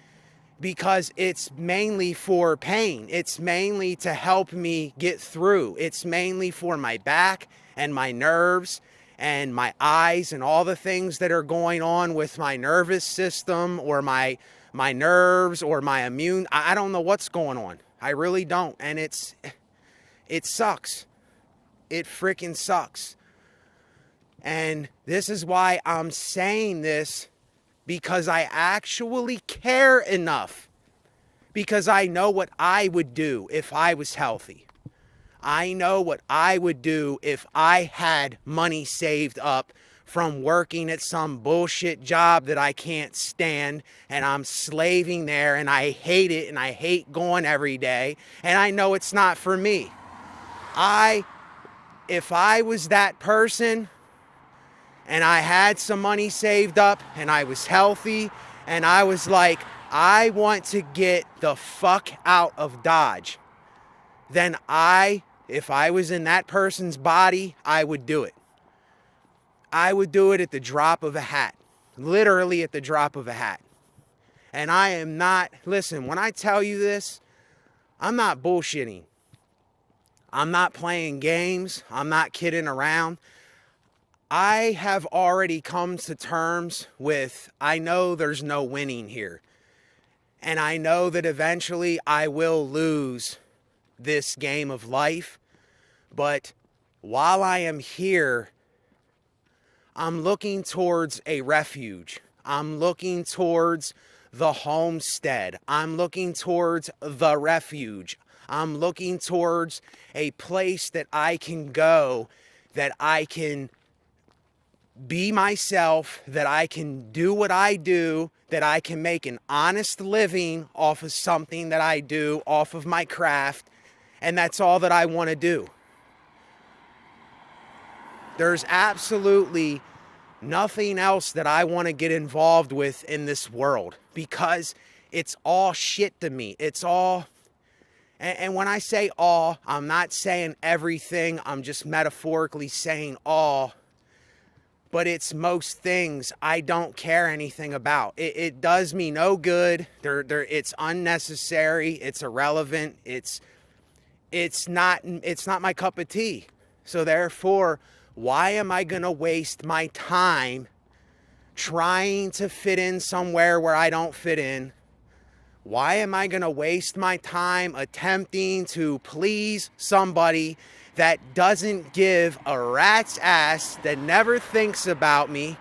because it's mainly for pain. It's mainly to help me get through. It's mainly for my back and my nerves and my eyes and all the things that are going on with my nervous system or my nerves or my immune. I don't know what's going on. I really don't. And it sucks. It freaking sucks. And this is why I'm saying this, because I actually care enough. Because I know what I would do if I was healthy. I know what I would do if I had money saved up from working at some bullshit job that I can't stand, and I'm slaving there, and I hate it, and I hate going every day, and I know it's not for me. If I was that person and I had some money saved up and I was healthy and I was like, I want to get the fuck out of Dodge, then if I was in that person's body, I would do it. I would do it at the drop of a hat. Literally at the drop of a hat. And I am not, listen, when I tell you this, I'm not bullshitting. I'm not playing games. I'm not kidding around. I have already come to terms with, I know there's no winning here. And I know that eventually I will lose this game of life. But while I am here, I'm looking towards a refuge. I'm looking towards the homestead. I'm looking towards the refuge. I'm looking towards a place that I can go, that I can be myself, that I can do what I do, that I can make an honest living off of something that I do, off of my craft, and that's all that I want to do. There's absolutely nothing else that I want to get involved with in this world, because it's all shit to me. It's all, and when I say all, I'm not saying everything, I'm just metaphorically saying all. But it's most things I don't care anything about. It does me no good. It's unnecessary. It's irrelevant. It's not my cup of tea. So therefore, why am I going to waste my time trying to fit in somewhere where I don't fit in? Why am I going to waste my time attempting to please somebody that doesn't give a rat's ass, that never thinks about me,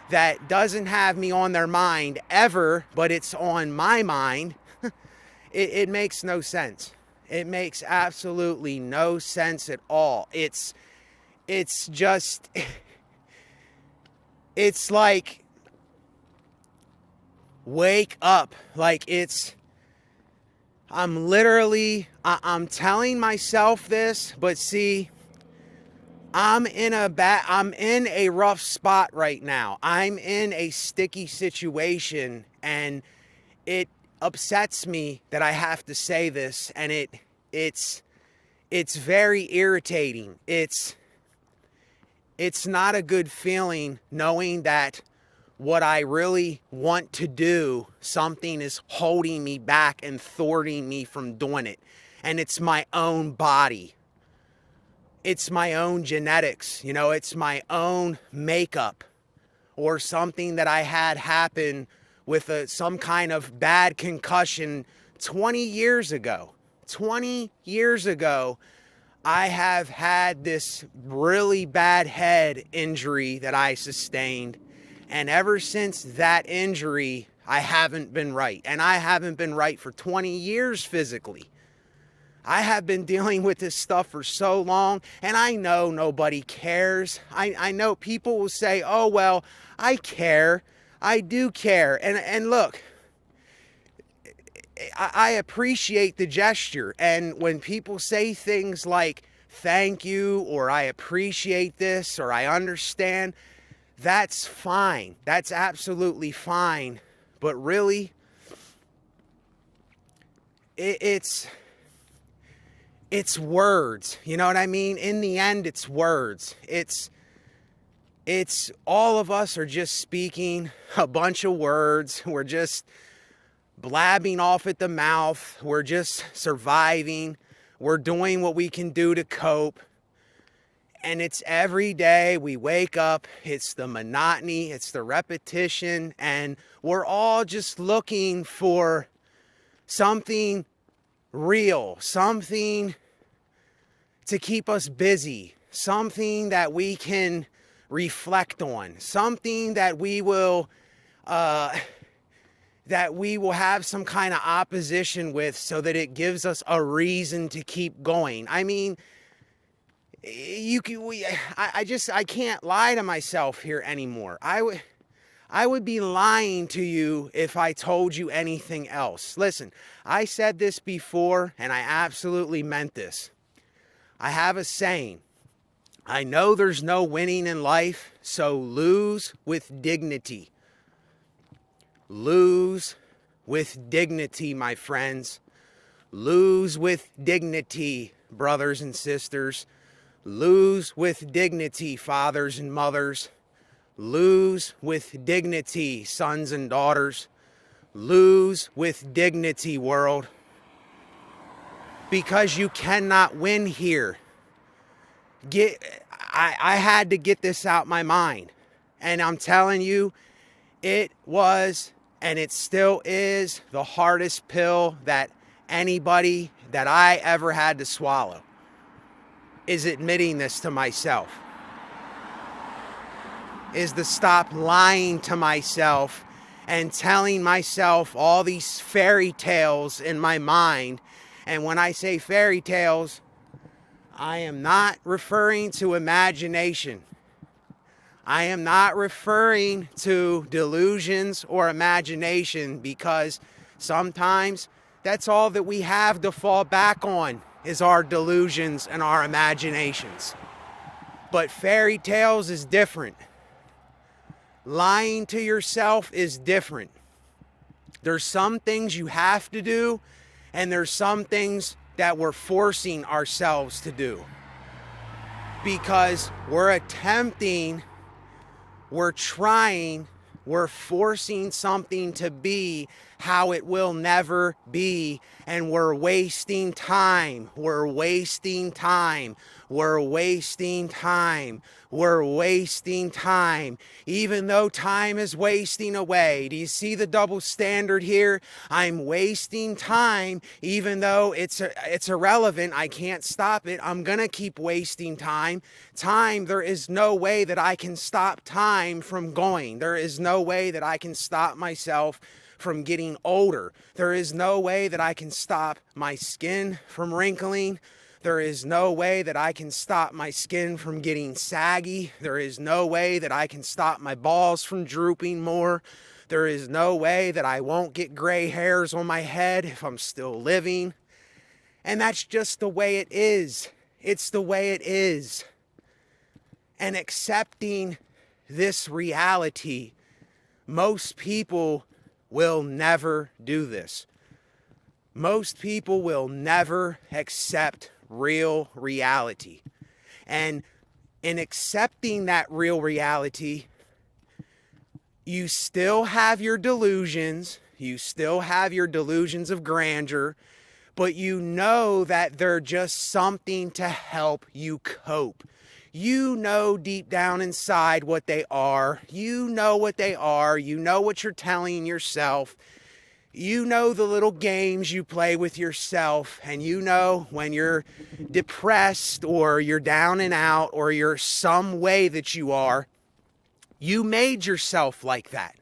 that doesn't have me on their mind ever, but it's on my mind? It makes no sense. It makes absolutely no sense at all. It's just, it's like, wake up. Like, I'm telling myself this, but see, I'm in a rough spot right now. I'm in a sticky situation, and it upsets me that I have to say this, and it's very irritating. It's not a good feeling knowing that what I really want to do, something is holding me back and thwarting me from doing it. And it's my own body. It's my own genetics. It's my own makeup, or something that I had happen with some kind of bad concussion 20 years ago. 20 years ago, I have had this really bad head injury that I sustained. And ever since that injury, I haven't been right. And I haven't been right for 20 years physically. I have been dealing with this stuff for so long, and I know nobody cares. I know people will say, oh, well, I care. I do care. And look, I appreciate the gesture. And when people say things like, thank you, or I appreciate this, or I understand, that's fine. That's absolutely fine. But really, it's words. You know what I mean? In the end, it's words. It's all of us are just speaking a bunch of words. We're just blabbing off at the mouth. We're just surviving. We're doing what we can do to cope. And it's every day we wake up, it's the monotony, it's the repetition, and we're all just looking for something real, something to keep us busy, something that we can reflect on, something that we will have some kind of opposition with, so that it gives us a reason to keep going. I mean, I can't lie to myself here anymore. I would be lying to you if I told you anything else. Listen, I said this before, and I absolutely meant this. I have a saying. I know there's no winning in life, so lose with dignity. Lose with dignity, my friends. Lose with dignity, brothers and sisters. Lose with dignity, fathers and mothers. Lose with dignity, sons and daughters. Lose with dignity, world. Because you cannot win here. I had to get this out my mind. And I'm telling you, it was, and it still is, the hardest pill that anybody that I ever had to swallow, is admitting this to myself. Is to stop lying to myself and telling myself all these fairy tales in my mind. And when I say fairy tales, I am not referring to imagination. I am not referring to delusions or imagination, because sometimes that's all that we have to fall back on is our delusions and our imaginations. But fairy tales is different. Lying to yourself is different. There's some things you have to do, and there's some things that we're forcing ourselves to do. Because we're attempting, we're trying, we're forcing something to be how it will never be, and we're wasting time. We're wasting time. We're wasting time. We're wasting time. Even though time is wasting away. Do you see the double standard here? I'm wasting time even though it's irrelevant. I can't stop it. I'm going to keep wasting time. Time, there is no way that I can stop time from going. There is no way that I can stop myself from getting older. There is no way that I can stop my skin from wrinkling. There is no way that I can stop my skin from getting saggy. There is no way that I can stop my balls from drooping more. There is no way that I won't get gray hairs on my head if I'm still living. And that's just the way it is. It's the way it is. And accepting this reality, most people will never do this. Most people will never accept real reality. And in accepting that real reality, you still have your delusions. You still have your delusions of grandeur, but you know that they're just something to help you cope. You know deep down inside what they are. You know what they are. You know what you're telling yourself. You know the little games you play with yourself, and you know when you're depressed or you're down and out or you're some way that you are, you made yourself like that.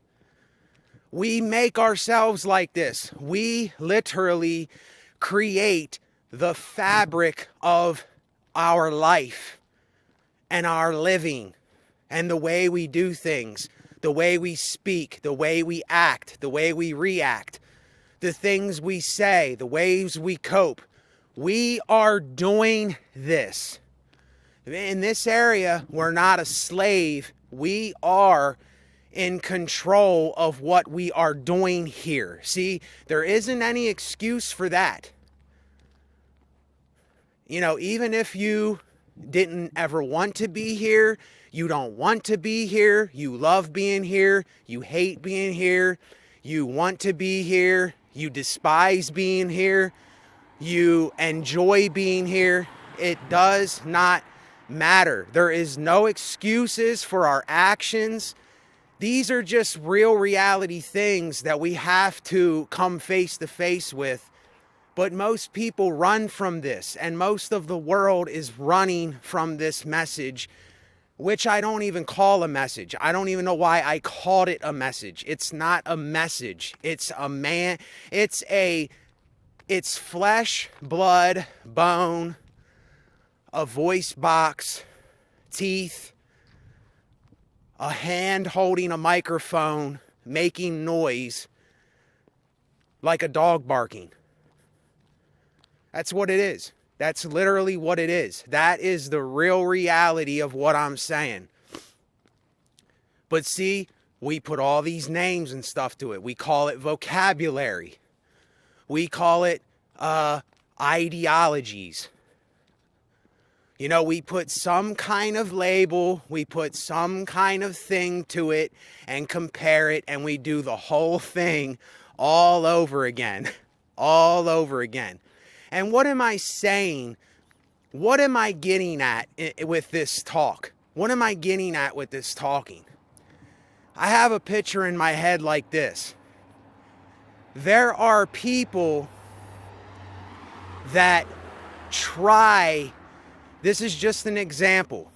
We make ourselves like this. We literally create the fabric of our life and our living and the way we do things, the way we speak, the way we act, the way we react, the things we say, the ways we cope. We are doing this. In this area, we're not a slave. We are in control of what we are doing here. See, there isn't any excuse for that. You know, even if you didn't ever want to be here, you don't want to be here, you love being here, you hate being here, you want to be here, you despise being here, you enjoy being here, it does not matter. There is no excuses for our actions. These are just real reality things that we have to come face to face with. But most people run from this, and most of the world is running from this message, which I don't even call a message. I don't even know why I called it a message. It's not a message. It's a man. It's flesh, blood, bone, a voice box, teeth, a hand holding a microphone, making noise like a dog barking. That's what it is. That's literally what it is. That is the real reality of what I'm saying. But see, we put all these names and stuff to it. We call it vocabulary. We call it ideologies. You know, we put some kind of label, we put some kind of thing to it and compare it, and we do the whole thing all over again. All over again. And what am I saying? What am I getting at with this talk? What am I getting at with this talking? I have a picture in my head like this. There are people that try, this is just an example.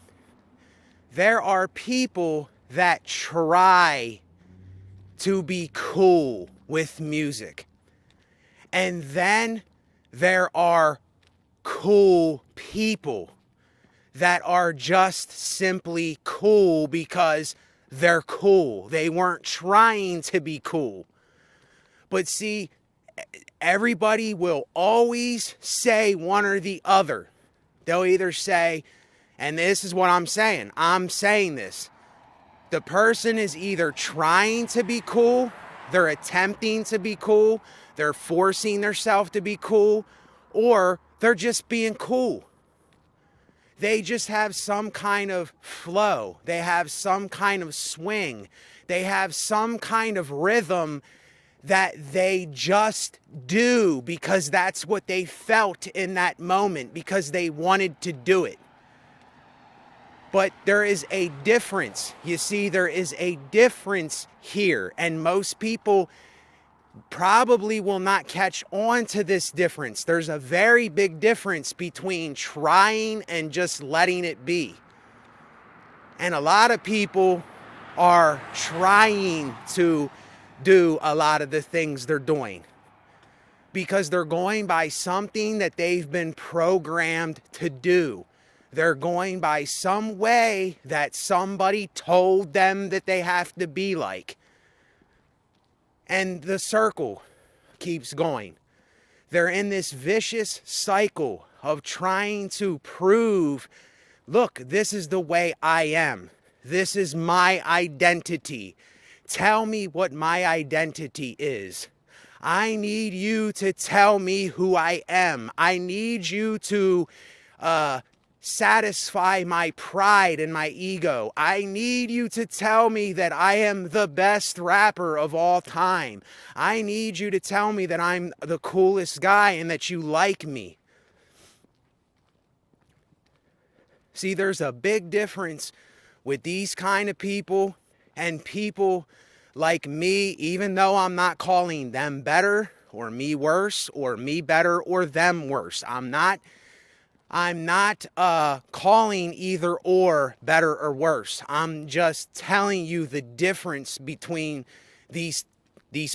There are people that try to be cool with music. And then there are cool people that are just simply cool because they're cool. They weren't trying to be cool. But see, everybody will always say one or the other. They'll either say, and this is what I'm saying this. The person is either trying to be cool, they're attempting to be cool, they're forcing themselves to be cool, or they're just being cool. They just have some kind of flow. They have some kind of swing. They have some kind of rhythm that they just do because that's what they felt in that moment, because they wanted to do it. But there is a difference. You see, there is a difference here. And most people probably will not catch on to this difference. There's a very big difference between trying and just letting it be. And a lot of people are trying to do a lot of the things they're doing because they're going by something that they've been programmed to do. They're going by some way that somebody told them that they have to be like. And the circle keeps going. They're in this vicious cycle of trying to prove, look, this is the way I am. This is my identity. Tell me what my identity is. I need you to tell me who I am. I need you to satisfy my pride and my ego. I need you to tell me that I am the best rapper of all time. I need you to tell me that I'm the coolest guy and that you like me. See, there's a big difference with these kind of people and people like me, even though I'm not calling them better or me worse or me better or them worse. I'm not calling either or better or worse. I'm just telling you the difference between these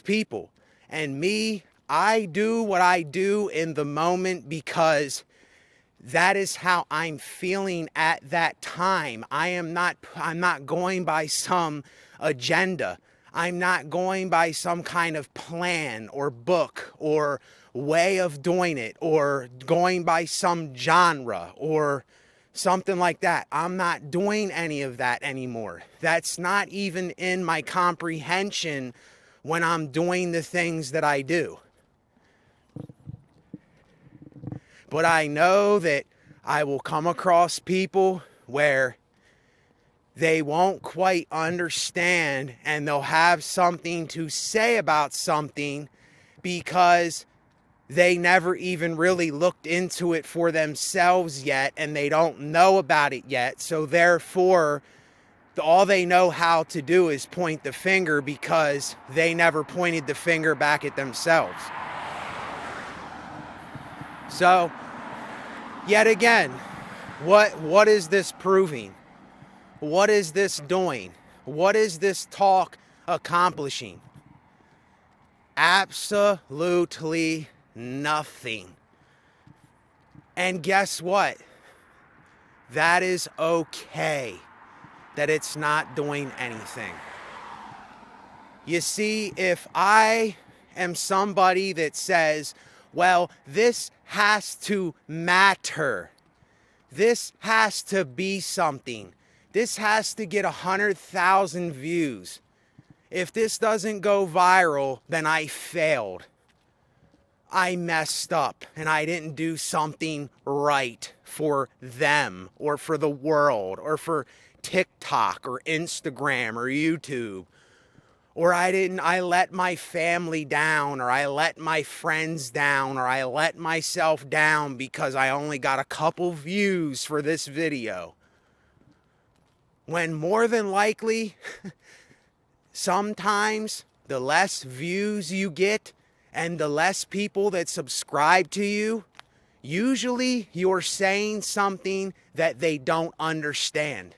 people. And me, I do what I do in the moment because that is how I'm feeling at that time. I'm not going by some agenda. I'm not going by some kind of plan or book or way of doing it or going by some genre or something like that. I'm not doing any of that anymore. That's not even in my comprehension when I'm doing the things that I do. But I know that I will come across people where they won't quite understand and they'll have something to say about something because they never even really looked into it for themselves yet and they don't know about it yet. So therefore, all they know how to do is point the finger because they never pointed the finger back at themselves. So, yet again, what is this proving? What is this doing? What is this talk accomplishing? Absolutely nothing. And guess what? that is okay that it's not doing anything. You see, if I am somebody that says, well, this has to matter, this has to be something, this has to get 100,000 views. If this doesn't go viral, then I failed. I messed up and I didn't do something right for them or for the world or for TikTok or Instagram or YouTube. Or I let my family down, or I let my friends down, or I let myself down because I only got a couple views for this video. When more than likely, sometimes the less views you get and the less people that subscribe to you, usually you're saying something that they don't understand.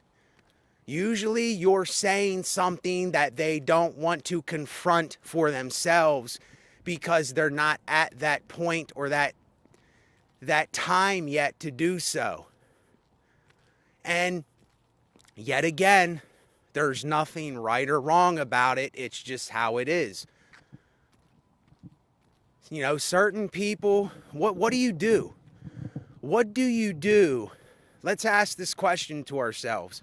Usually you're saying something that they don't want to confront for themselves because they're not at that point or that time yet to do so. And yet again, there's nothing right or wrong about it. It's just how it is. You know, certain people, what do you do? What do you do? Let's ask this question to ourselves.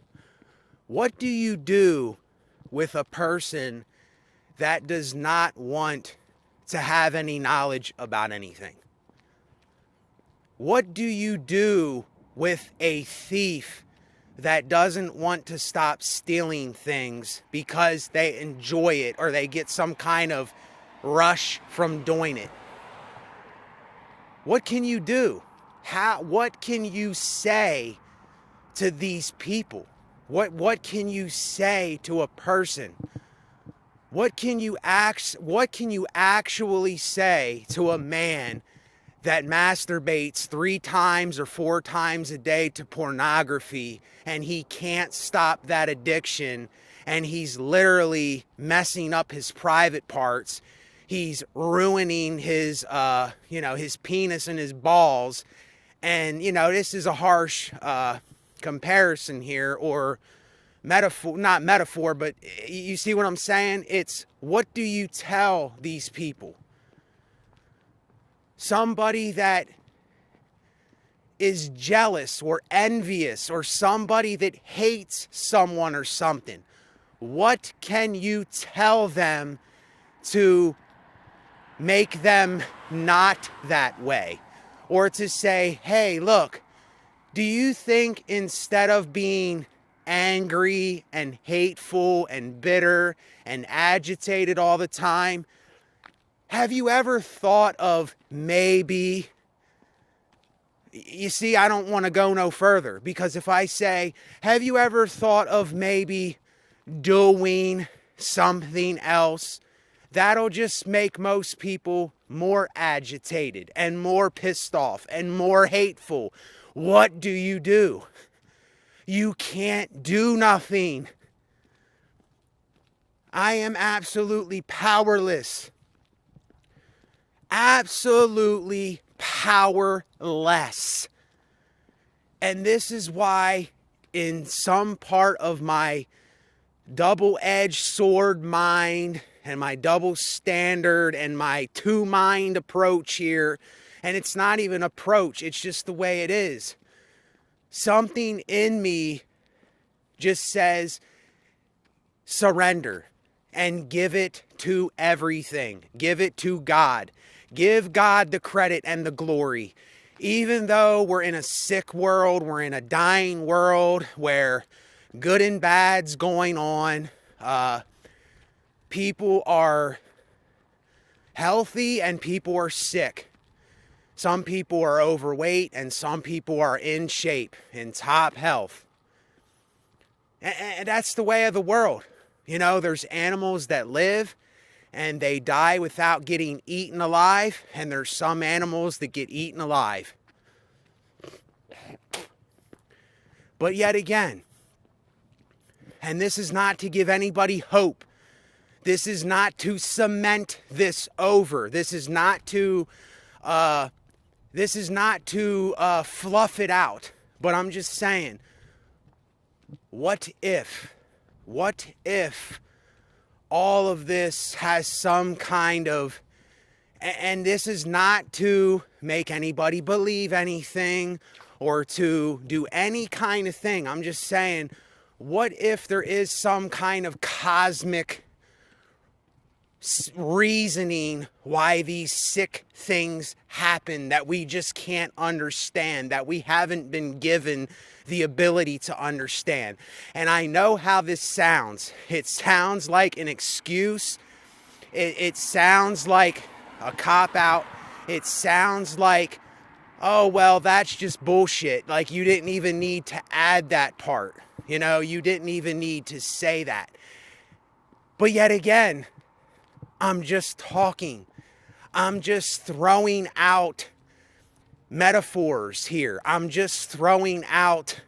What do you do with a person that does not want to have any knowledge about anything? What do you do with a thief that doesn't want to stop stealing things because they enjoy it or they get some kind of rush from doing it? What can you do? What can you say to these people? What can you say to a person? What can you actually say to a man that masturbates 3 times or 4 times a day to pornography and he can't stop that addiction and he's literally messing up his private parts? He's ruining his his penis and his balls. And this is a harsh comparison here, or metaphor, not metaphor, but you see what I'm saying? It's, what do you tell these people? Somebody that is jealous or envious, or somebody that hates someone or something, what can you tell them to make them not that way? Or to say, hey, look, do you think instead of being angry and hateful and bitter and agitated all the time, have you ever thought of maybe... You see, I don't want to go no further, because if I say, have you ever thought of maybe doing something else, that'll just make most people more agitated and more pissed off and more hateful. What do? You can't do nothing. I am absolutely powerless. Absolutely powerless. And this is why in some part of my double-edged sword mind and my double standard and my two-mind approach here, and it's not even approach, it's just the way it is. Something in me just says surrender and give it to everything. Give it to God. Give God the credit and the glory. Even though we're in a sick world, we're in a dying world where good and bad's going on, people are healthy and people are sick. Some people are overweight and some people are in shape, in top health. And that's the way of the world. You know, there's animals that live and they die without getting eaten alive, and there's some animals that get eaten alive. But yet again, and this is not to give anybody hope. This is not to cement this over. This is not to fluff it out. But I'm just saying, what if all of this has some kind of, and this is not to make anybody believe anything or to do any kind of thing. I'm just saying, what if there is some kind of cosmic reasoning why these sick things happen that we just can't understand, that we haven't been given the ability to understand? And I know how this sounds. It sounds like an excuse. It sounds like a cop-out. It sounds like, oh, well, that's just bullshit. Like, you didn't even need to add that part. You know, you didn't even need to say that. But yet again, I'm just talking. I'm just throwing out metaphors here. I'm just throwing out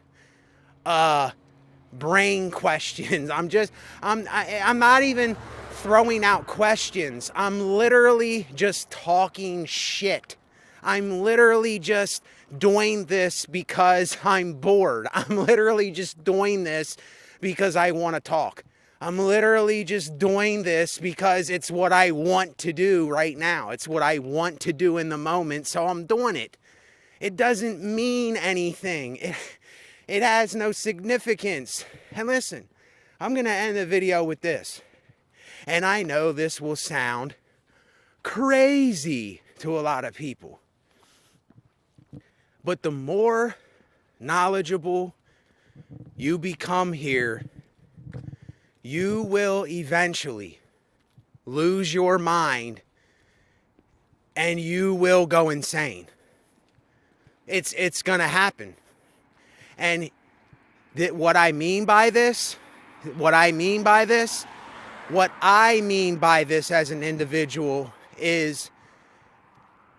brain questions. I'm not even throwing out questions. I'm literally just talking shit. I'm literally just doing this because I'm bored. I'm literally just doing this because I want to talk. I'm literally just doing this because it's what I want to do right now. It's what I want to do in the moment, so I'm doing it. It doesn't mean anything. It has no significance. And listen, I'm going to end the video with this. And I know this will sound crazy to a lot of people. But the more knowledgeable you become here, you will eventually lose your mind and you will go insane. It's going to happen. And what I mean by this as an individual is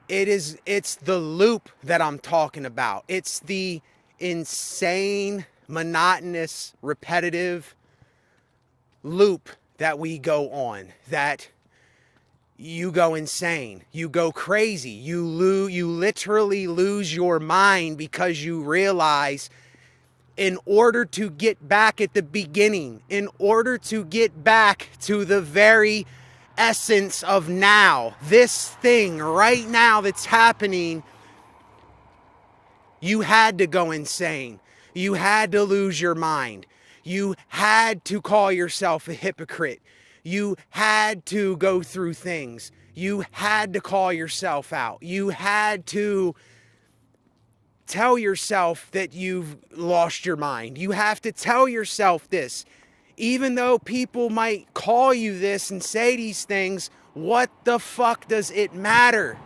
it's the loop that I'm talking about. It's the insane, monotonous, repetitive loop that we go on, that you go insane, you go crazy, you literally lose your mind because you realize, in order to get back at the beginning, in order to get back to the very essence of now, this thing right now that's happening, you had to go insane. You had to lose your mind. You had to call yourself a hypocrite. You had to go through things. You had to call yourself out. You had to tell yourself that you've lost your mind. You have to tell yourself this. Even though people might call you this and say these things, what the fuck does it matter?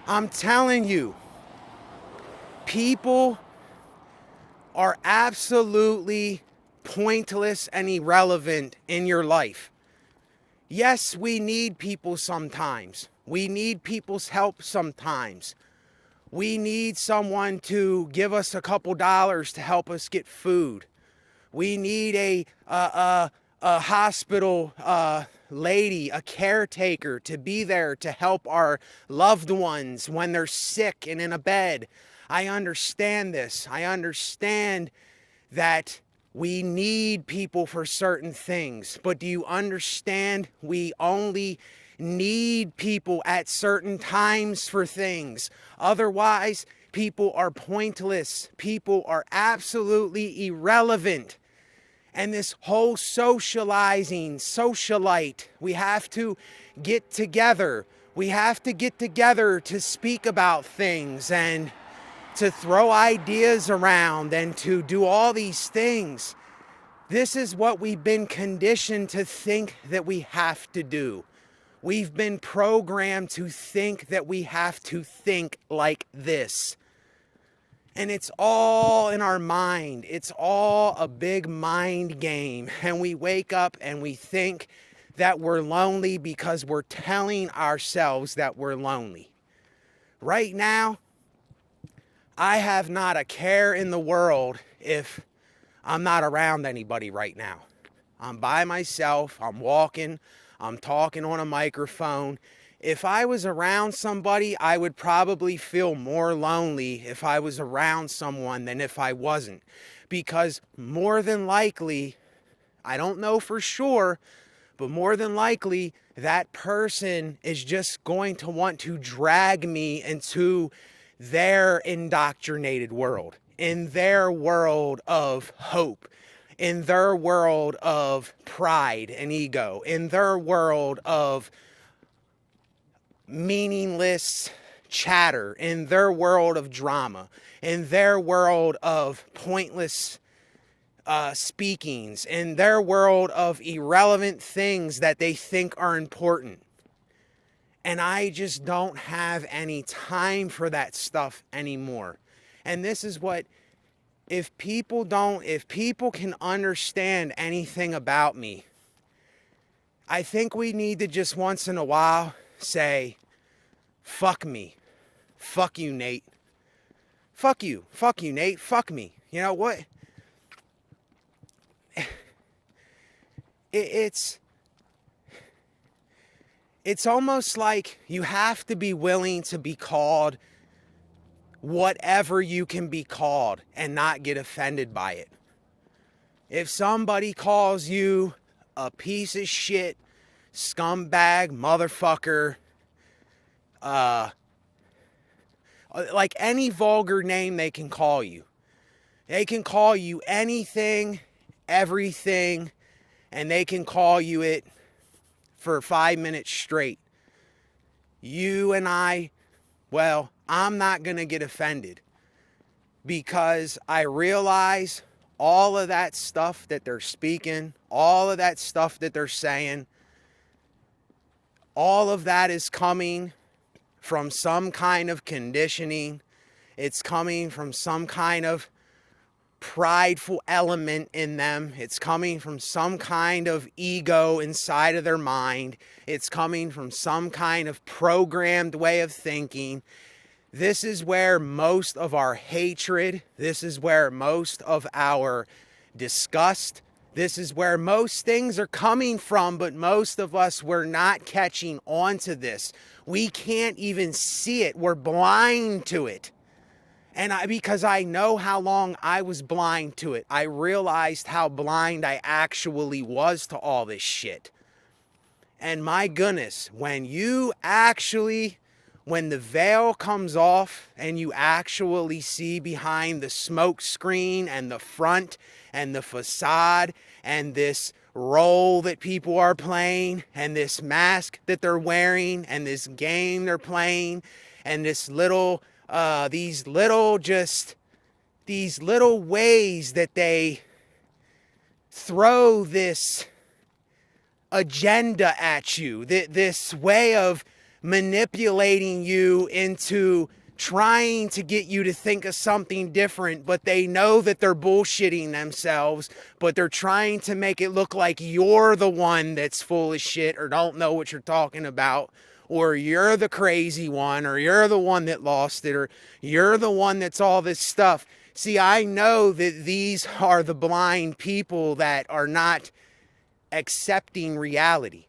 I'm telling you, people are absolutely pointless and irrelevant in your life. Yes, we need people sometimes. We need people's help sometimes. We need someone to give us a couple dollars to help us get food. We need a hospital lady, a caretaker to be there to help our loved ones when they're sick and in a bed. I understand this. I understand that we need people for certain things. But do you understand we only need people at certain times for things? Otherwise, people are pointless. People are absolutely irrelevant. And this whole socialite, we have to get together. We have to get together to speak about things and to throw ideas around and to do all these things. This is what we've been conditioned to think that we have to do. We've been programmed to think that we have to think like this. And it's all in our mind. It's all a big mind game. And we wake up and we think that we're lonely because we're telling ourselves that we're lonely. Right now, I have not a care in the world if I'm not around anybody right now. I'm by myself. I'm walking. I'm talking on a microphone. If I was around somebody, I would probably feel more lonely if I was around someone than if I wasn't. Because more than likely, I don't know for sure, but more than likely, that person is just going to want to drag me into their indoctrinated world, in their world of hope, in their world of pride and ego, in their world of meaningless chatter, in their world of drama, in their world of pointless speakings, in their world of irrelevant things that they think are important. And I just don't have any time for that stuff anymore. And this is what, if people can understand anything about me, I think we need to just once in a while say, fuck me. Fuck you, Nate. Fuck you. Fuck you, Nate. Fuck me. You know what? It's almost like you have to be willing to be called whatever you can be called and not get offended by it. If somebody calls you a piece of shit, scumbag, motherfucker, like any vulgar name they can call you. They can call you anything, everything, and they can call you it for 5 minutes straight. You and I'm not going to get offended because I realize all of that stuff that they're speaking, all of that stuff that they're saying, all of that is coming from some kind of conditioning. It's coming from some kind of prideful element in them. It's coming from some kind of ego inside of their mind. It's coming from some kind of programmed way of thinking. This is where most of our hatred, this is where most of our disgust, this is where most things are coming from, but most of us, we're not catching on to this. We can't even see it. We're blind to it. And because I know how long I was blind to it, I realized how blind I actually was to all this shit. And my goodness, when the veil comes off and you actually see behind the smoke screen and the front and the facade and this role that people are playing and this mask that they're wearing and this game they're playing and these little ways that they throw this agenda at you, this way of manipulating you into trying to get you to think of something different, but they know that they're bullshitting themselves, but they're trying to make it look like you're the one that's full of shit or don't know what you're talking about, or you're the crazy one, or you're the one that lost it, or you're the one that's all this stuff. See, I know that these are the blind people that are not accepting reality.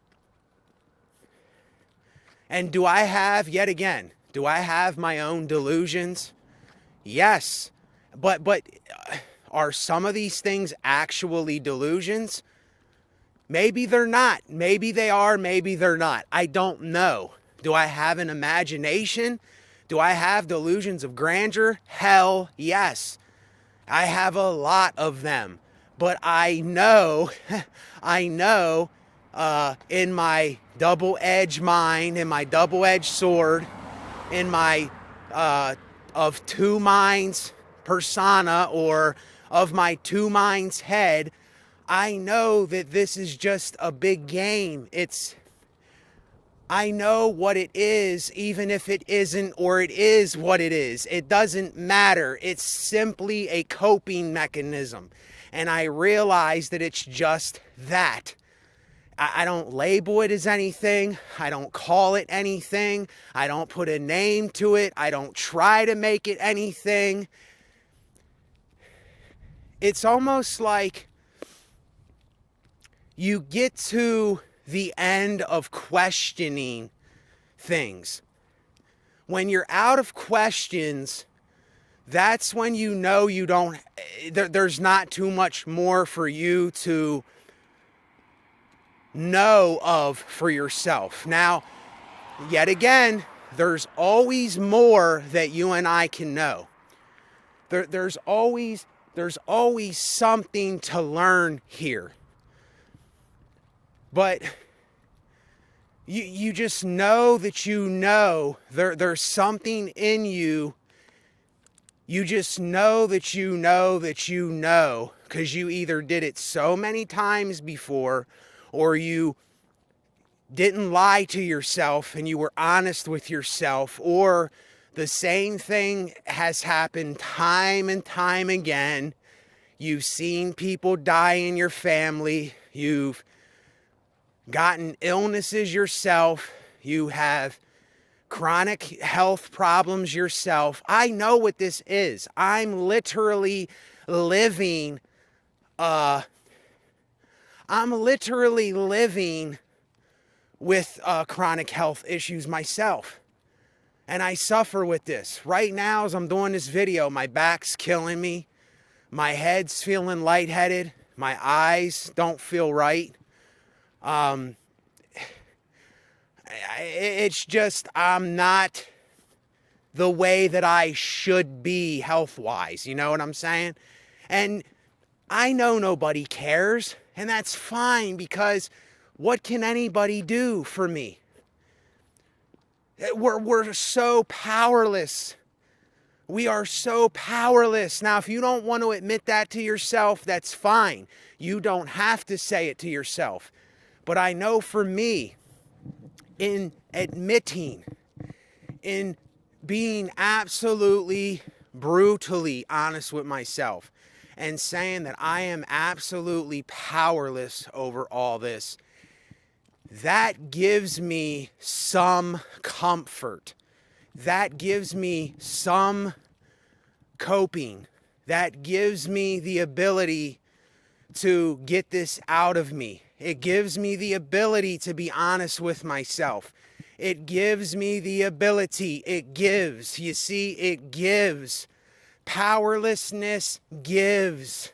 And do I have my own delusions? Yes. But are some of these things actually delusions? Maybe they're not. Maybe they are, maybe they're not. I don't know. Do I have an imagination? Do I have delusions of grandeur? Hell yes. I have a lot of them. But I know in my double-edged mind, in my double-edged sword, in my of two minds persona, or of my two minds head, I know that this is just a big game. I know what it is, even if it isn't, or it is what it is. It doesn't matter. It's simply a coping mechanism. And I realize that it's just that. I don't label it as anything. I don't call it anything. I don't put a name to it. I don't try to make it anything. It's almost like you get to the end of questioning things. When you're out of questions, that's when you know you don't, there's not too much more for you to know of for yourself. Now, yet again, there's always more that you and I can know. There's always something to learn here. But you just know that you know there's something in you. You just know that you know that you know, because you either did it so many times before, or you didn't lie to yourself and you were honest with yourself, or the same thing has happened time and time again. You've seen people die in your family. You've gotten illnesses yourself. You have chronic health problems yourself. I know what this is. I'm literally living with chronic health issues myself. And I suffer with this. Right now, as I'm doing this video, my back's killing me. My head's feeling lightheaded. My eyes don't feel right. It's just, I'm not the way that I should be health-wise. You know what I'm saying? And I know nobody cares. And that's fine, because what can anybody do for me? We're so powerless. We are so powerless. Now, if you don't want to admit that to yourself, that's fine. You don't have to say it to yourself. But I know for me, in admitting, in being absolutely brutally honest with myself, and saying that I am absolutely powerless over all this, that gives me some comfort. That gives me some coping. That gives me the ability to get this out of me. It gives me the ability to be honest with myself. It gives me the ability. It gives. You see, it gives. Powerlessness gives.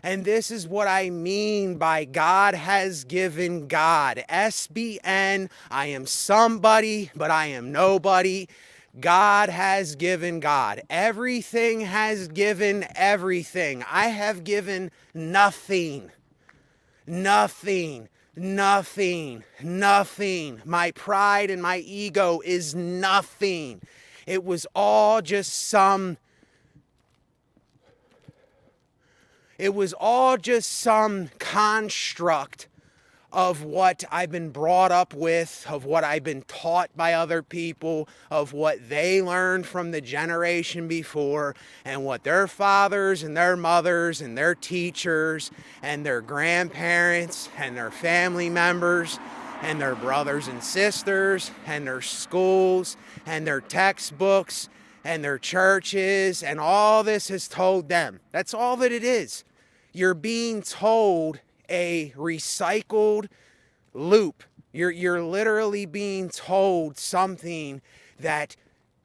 And this is what I mean by God has given God. SBN, I am somebody, but I am nobody. God has given God. Everything has given everything. I have given nothing. Nothing. Nothing. Nothing. My pride and my ego is nothing. It was all just some construct of what I've been brought up with, of what I've been taught by other people, of what they learned from the generation before, and what their fathers and their mothers and their teachers and their grandparents and their family members and their brothers and sisters and their schools and their textbooks and their churches, and all this has told them. That's all that it is. You're being told a recycled loop. You're literally being told something that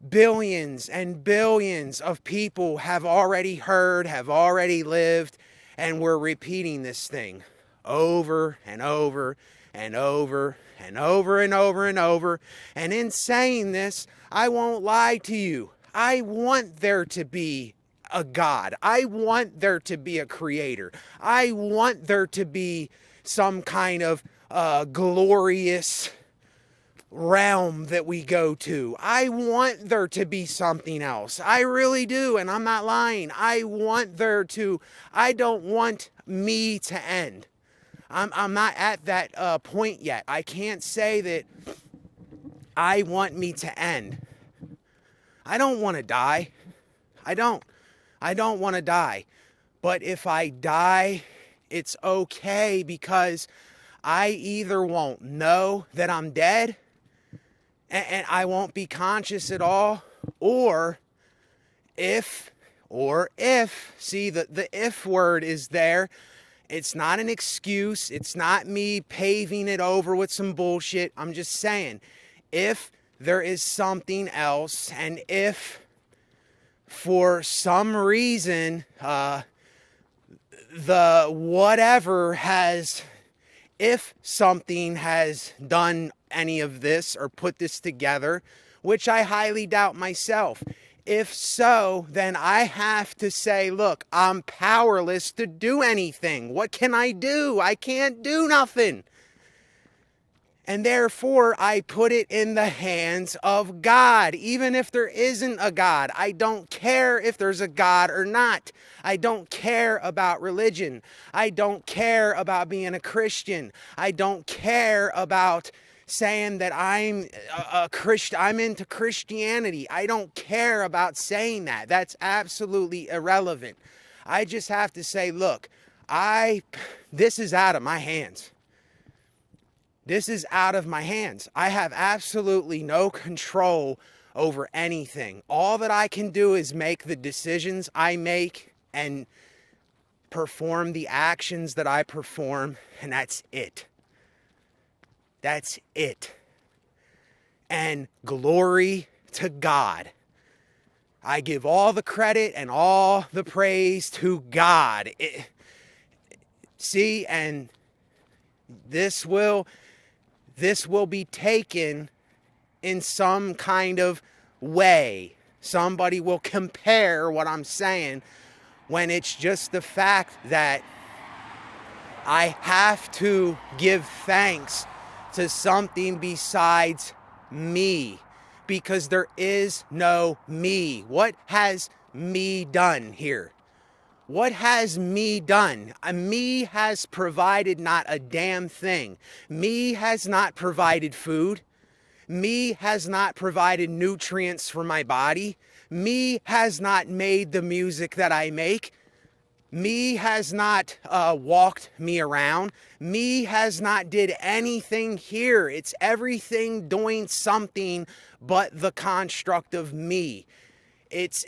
billions and billions of people have already heard, have already lived, and we're repeating this thing over and over and over and over and over and over. And in saying this, I won't lie to you. I want there to be a God. I want there to be a creator. I want there to be some kind of glorious realm that we go to. I want there to be something else. I really do, and I'm not lying. I don't want me to end. I'm not at that point yet. I can't say that I want me to end. I don't want to die. I don't want to die. But if I die, it's okay, because I either won't know that I'm dead and I won't be conscious at all, or if, see, the if word is there. It's not an excuse. It's not me paving it over with some bullshit. I'm just saying, if there is something else, and if for some reason if something has done any of this or put this together, which I highly doubt myself, if so, then I have to say, look, I'm powerless to do anything. What can I do? I can't do nothing. And therefore, I put it in the hands of God. Even if there isn't a God, I don't care if there's a God or not. I don't care about religion. I don't care about being a Christian. I don't care about saying that I'm a Christian. I'm into Christianity. I don't care about saying that. That's absolutely irrelevant. I just have to say, look, this is out of my hands. This is out of my hands. I have absolutely no control over anything. All that I can do is make the decisions I make and perform the actions that I perform, and that's it. That's it. And glory to God. I give all the credit and all the praise to God. And this will be taken in some kind of way. Somebody will compare what I'm saying when it's just the fact that I have to give thanks to something besides me, because there is no me. What has me done here? What has me done? Me has provided not a damn thing. Me has not provided food. Me has not provided nutrients for my body. Me has not made the music that I make. Me has not walked me around. Me has not did anything here. It's everything doing something but the construct of me. It's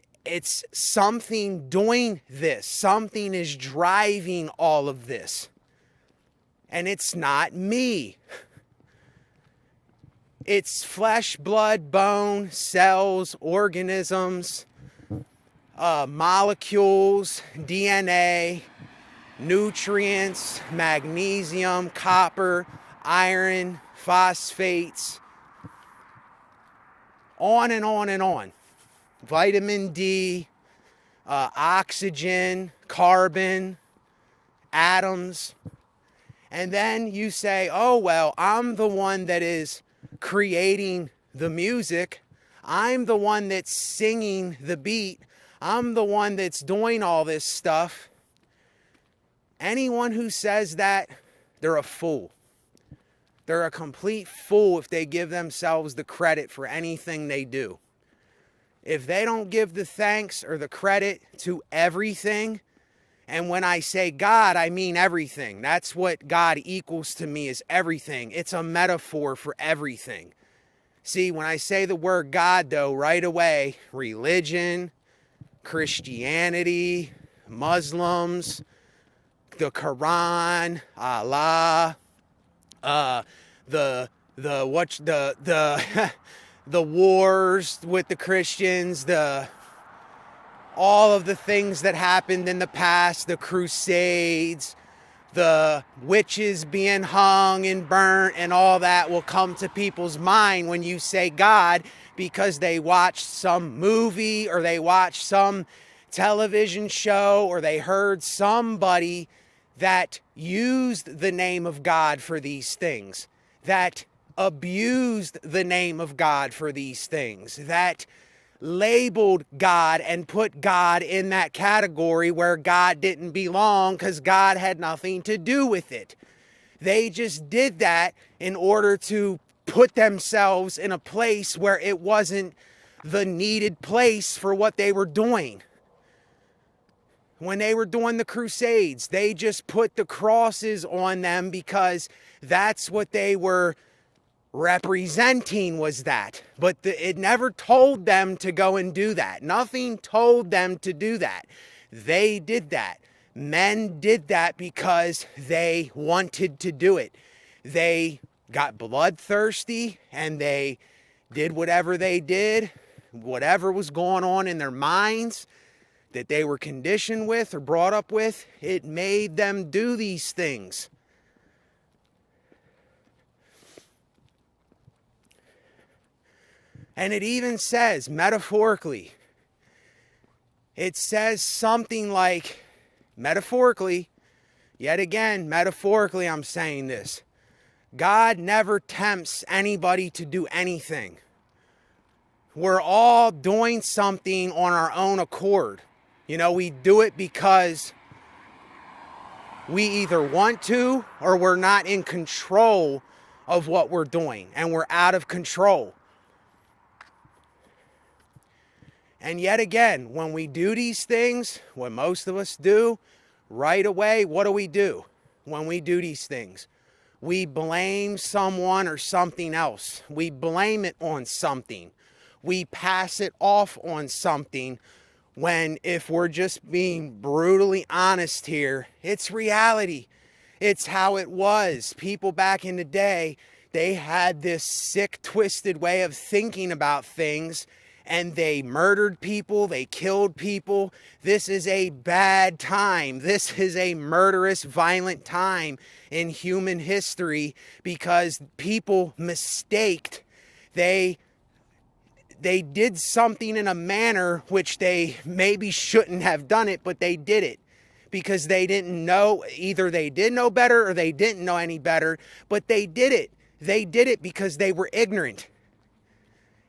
something doing this. Something is driving all of this. And it's not me. It's flesh, blood, bone, cells, organisms, molecules, DNA, nutrients, magnesium, copper, iron, phosphates, on and on and on. Vitamin D, oxygen, carbon, atoms. And then you say, oh, well, I'm the one that is creating the music. I'm the one that's singing the beat. I'm the one that's doing all this stuff. Anyone who says that, they're a fool. They're a complete fool if they give themselves the credit for anything they do. If they don't give the thanks or the credit to everything, and when I say God, I mean everything. That's what God equals to me, is everything. It's a metaphor for everything. See, when I say the word God, though, right away, religion, Christianity, Muslims, the Quran, Allah, the wars with the Christians, all of the things that happened in the past, the Crusades, the witches being hung and burnt, and all that will come to people's mind when you say God, because they watched some movie or they watched some television show or they heard somebody that used the name of God for these things, that abused the name of God for these things, that labeled God and put God in that category where God didn't belong because God had nothing to do with it. They just did that in order to put themselves in a place where it wasn't the needed place for what they were doing. When they were doing the Crusades, they just put the crosses on them because that's what they were representing, was that. But it never told them to go and do that. Nothing told them to do that. They did that. Men did that because they wanted to do it. They got bloodthirsty and they did whatever they did, whatever was going on in their minds that they were conditioned with or brought up with, it made them do these things. And it even says, metaphorically, it says something like, metaphorically, yet again, metaphorically I'm saying this, God never tempts anybody to do anything. We're all doing something on our own accord. You know, we do it because we either want to or we're not in control of what we're doing and we're out of control. And yet again, when we do these things, what most of us do, right away, what do? When we do these things, we blame someone or something else. We blame it on something. We pass it off on something when, if we're just being brutally honest here, it's reality. It's how it was. People back in the day, they had this sick, twisted way of thinking about things, and they murdered people, they killed people. This is a bad time. This is a murderous, violent time in human history because people mistaked. They did something in a manner which they maybe shouldn't have done it, but they did it because they didn't know. Either they did know better or they didn't know any better, but they did it. They did it because they were ignorant.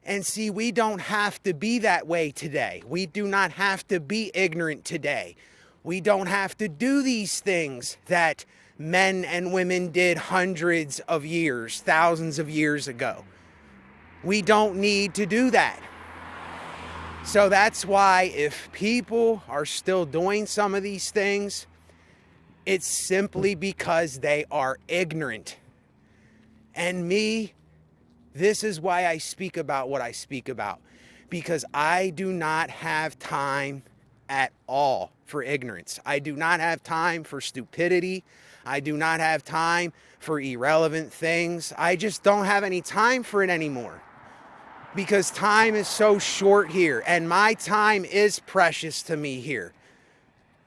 And see, we don't have to be that way today. We do not have to be ignorant today. We don't have to do these things that men and women did hundreds of years, thousands of years ago. We don't need to do that. So that's why if people are still doing some of these things, it's simply because they are ignorant. And me, this is why I speak about what I speak about, because I do not have time at all for ignorance. I do not have time for stupidity. I do not have time for irrelevant things. I just don't have any time for it anymore because time is so short here, and my time is precious to me here.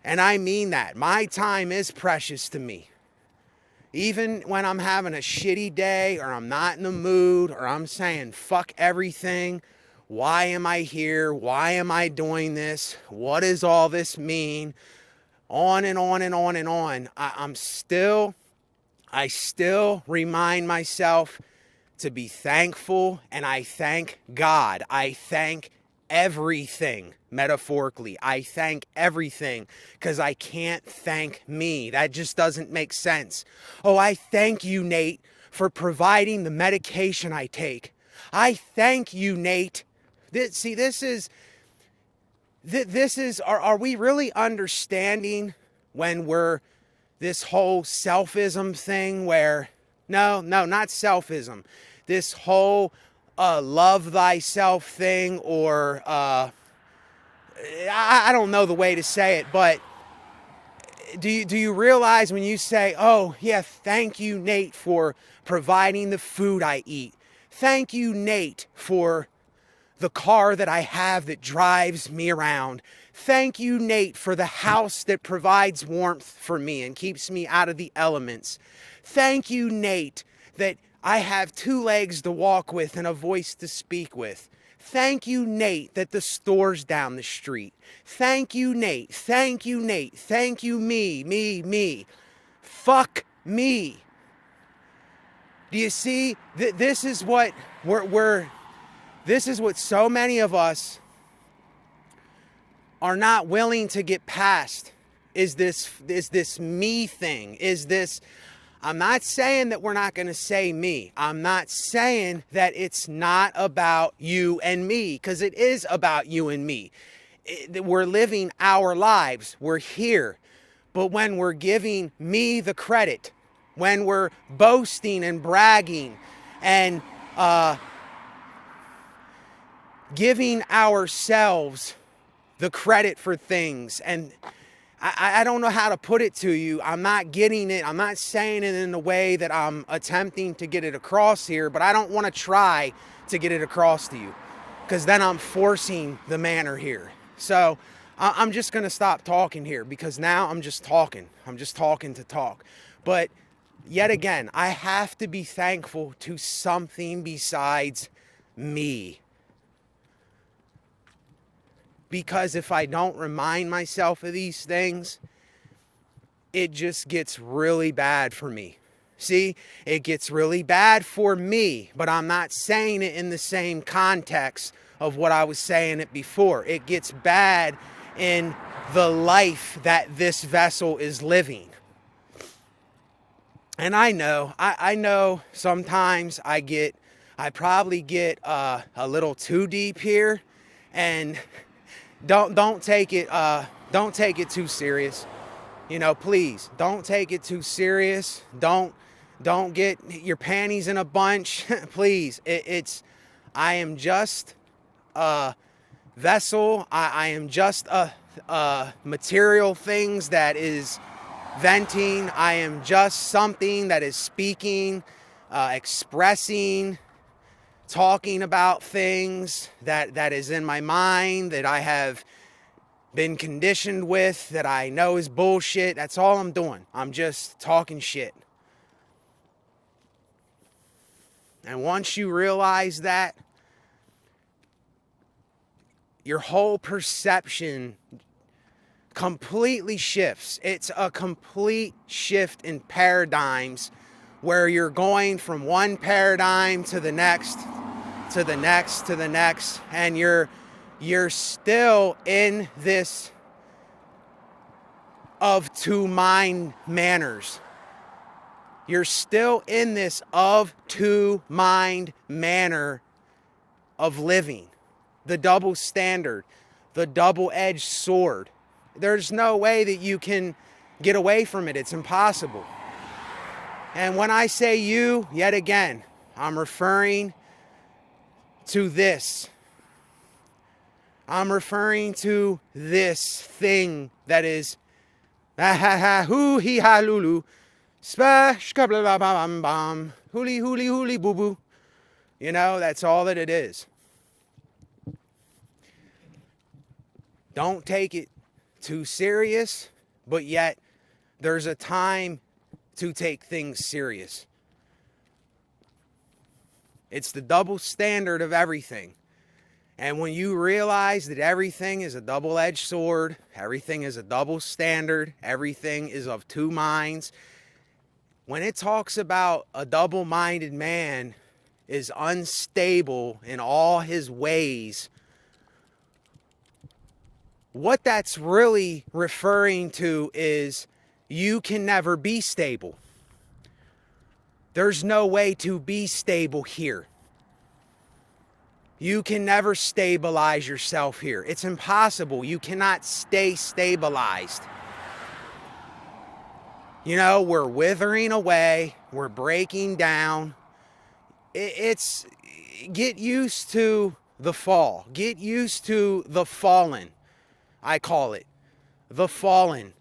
And I mean that. My time is precious to me. Even when I'm having a shitty day or I'm not in the mood or I'm saying fuck everything, why am I here? Why am I doing this? What does all this mean? On and on and on and on. I still remind myself to be thankful, and I thank God. I thank everything, metaphorically. I thank everything because I can't thank me. That just doesn't make sense. Oh, I thank you, Nate, for providing the medication I take. I thank you, Nate. Are we really understanding when we're this whole selfism thing where, no, not selfism, this whole love thyself thing, or I don't know the way to say it, but do you realize when you say, oh yeah, thank you, Nate, for providing the food I eat. Thank you, Nate, for the car that I have that drives me around. Thank you, Nate, for the house that provides warmth for me and keeps me out of the elements. Thank you, Nate, that I have 2 legs to walk with and a voice to speak with. Thank you, Nate, that the store's down the street. Thank you, Nate. Thank you, Nate. Thank you, me. Fuck me. Do you see? This is what this is what so many of us are not willing to get past. Is this me thing? Is this... I'm not saying that we're not going to say me. I'm not saying that it's not about you and me, because it is about you and me. We're living our lives. We're here. But when we're giving me the credit, when we're boasting and bragging and giving ourselves the credit for things, and I don't know how to put it to you. I'm not getting it. I'm not saying it in the way that I'm attempting to get it across here, but I don't want to try to get it across to you, because then I'm forcing the manner here. So I'm just going to stop talking here, because now I'm just talking. I'm just talking to talk. But yet again, I have to be thankful to something besides me. Because if I don't remind myself of these things, it just gets really bad for me. See, it gets really bad for me, but I'm not saying it in the same context of what I was saying it before. It gets bad in the life that this vessel is living. And I know sometimes I probably get a little too deep here, and don't take it too serious. Please don't take it too serious. Don't get your panties in a bunch. Please. I am just a vessel. I am just a material things that is venting. I am just something that is speaking, expressing, talking about things that is in my mind, that I have been conditioned with, that I know is bullshit. That's all I'm doing. I'm just talking shit. And once you realize that, your whole perception completely shifts. It's a complete shift in paradigms, where you're going from one paradigm to the next, to the next, to the next, and you're still in this of two mind manners. You're still in this of two mind manner of living. The double standard, the double-edged sword. There's no way that you can get away from it. It's impossible. And when I say you, yet again, I'm referring to this. I'm referring to this thing that is hoo-hee ha lulu, splash kabla bam bam bam, hooly hooly hooly boo boo. That's all that it is. Don't take it too serious, but yet there's a time to take things serious. It's the double standard of everything. And when you realize that everything is a double-edged sword, everything is a double standard, everything is of two minds, when it talks about a double-minded man is unstable in all his ways, what that's really referring to is you can never be stable. There's no way to be stable here. You can never stabilize yourself here. It's impossible. You cannot stay stabilized. We're withering away. We're breaking down. It's get used to the fall. Get used to the fallen. I call it the fallen.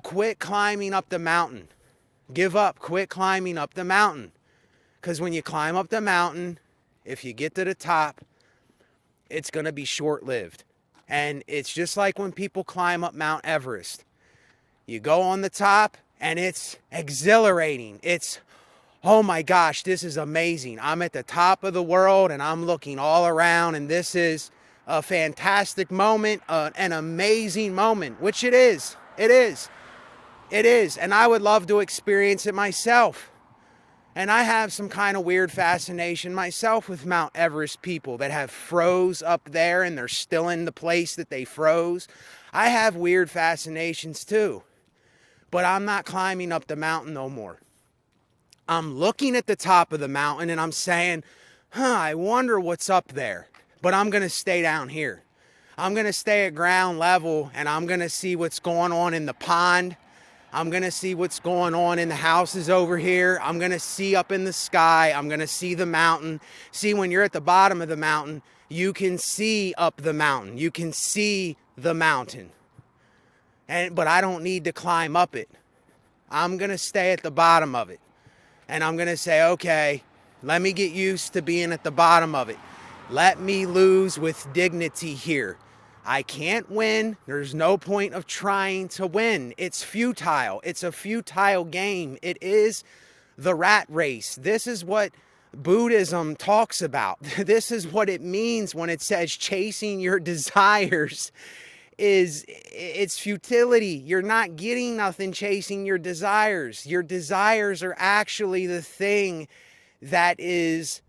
Quit climbing up the mountain. Give up. Quit climbing up the mountain. Because when you climb up the mountain, if you get to the top, it's going to be short-lived. And it's just like when people climb up Mount Everest. You go on the top, and it's exhilarating. It's, oh my gosh, this is amazing. I'm at the top of the world, and I'm looking all around, and this is a fantastic moment, an amazing moment, which it is. It is. It is. And I would love to experience it myself. And I have some kind of weird fascination myself with Mount Everest people that have froze up there and they're still in the place that they froze. I have weird fascinations too. But I'm not climbing up the mountain no more. I'm looking at the top of the mountain and I'm saying, I wonder what's up there. But I'm going to stay down here. I'm going to stay at ground level and I'm going to see what's going on in the pond. I'm going to see what's going on in the houses over here. I'm going to see up in the sky. I'm going to see the mountain. See, when you're at the bottom of the mountain, you can see up the mountain. You can see the mountain. But I don't need to climb up it. I'm going to stay at the bottom of it. And I'm going to say, okay, let me get used to being at the bottom of it. Let me lose with dignity here. I can't win. There's no point of trying to win. It's futile. It's a futile game. It is the rat race. This is what Buddhism talks about. This is what it means when it says chasing your desires is it's futility. You're not getting nothing chasing your desires. Your desires are actually the thing that is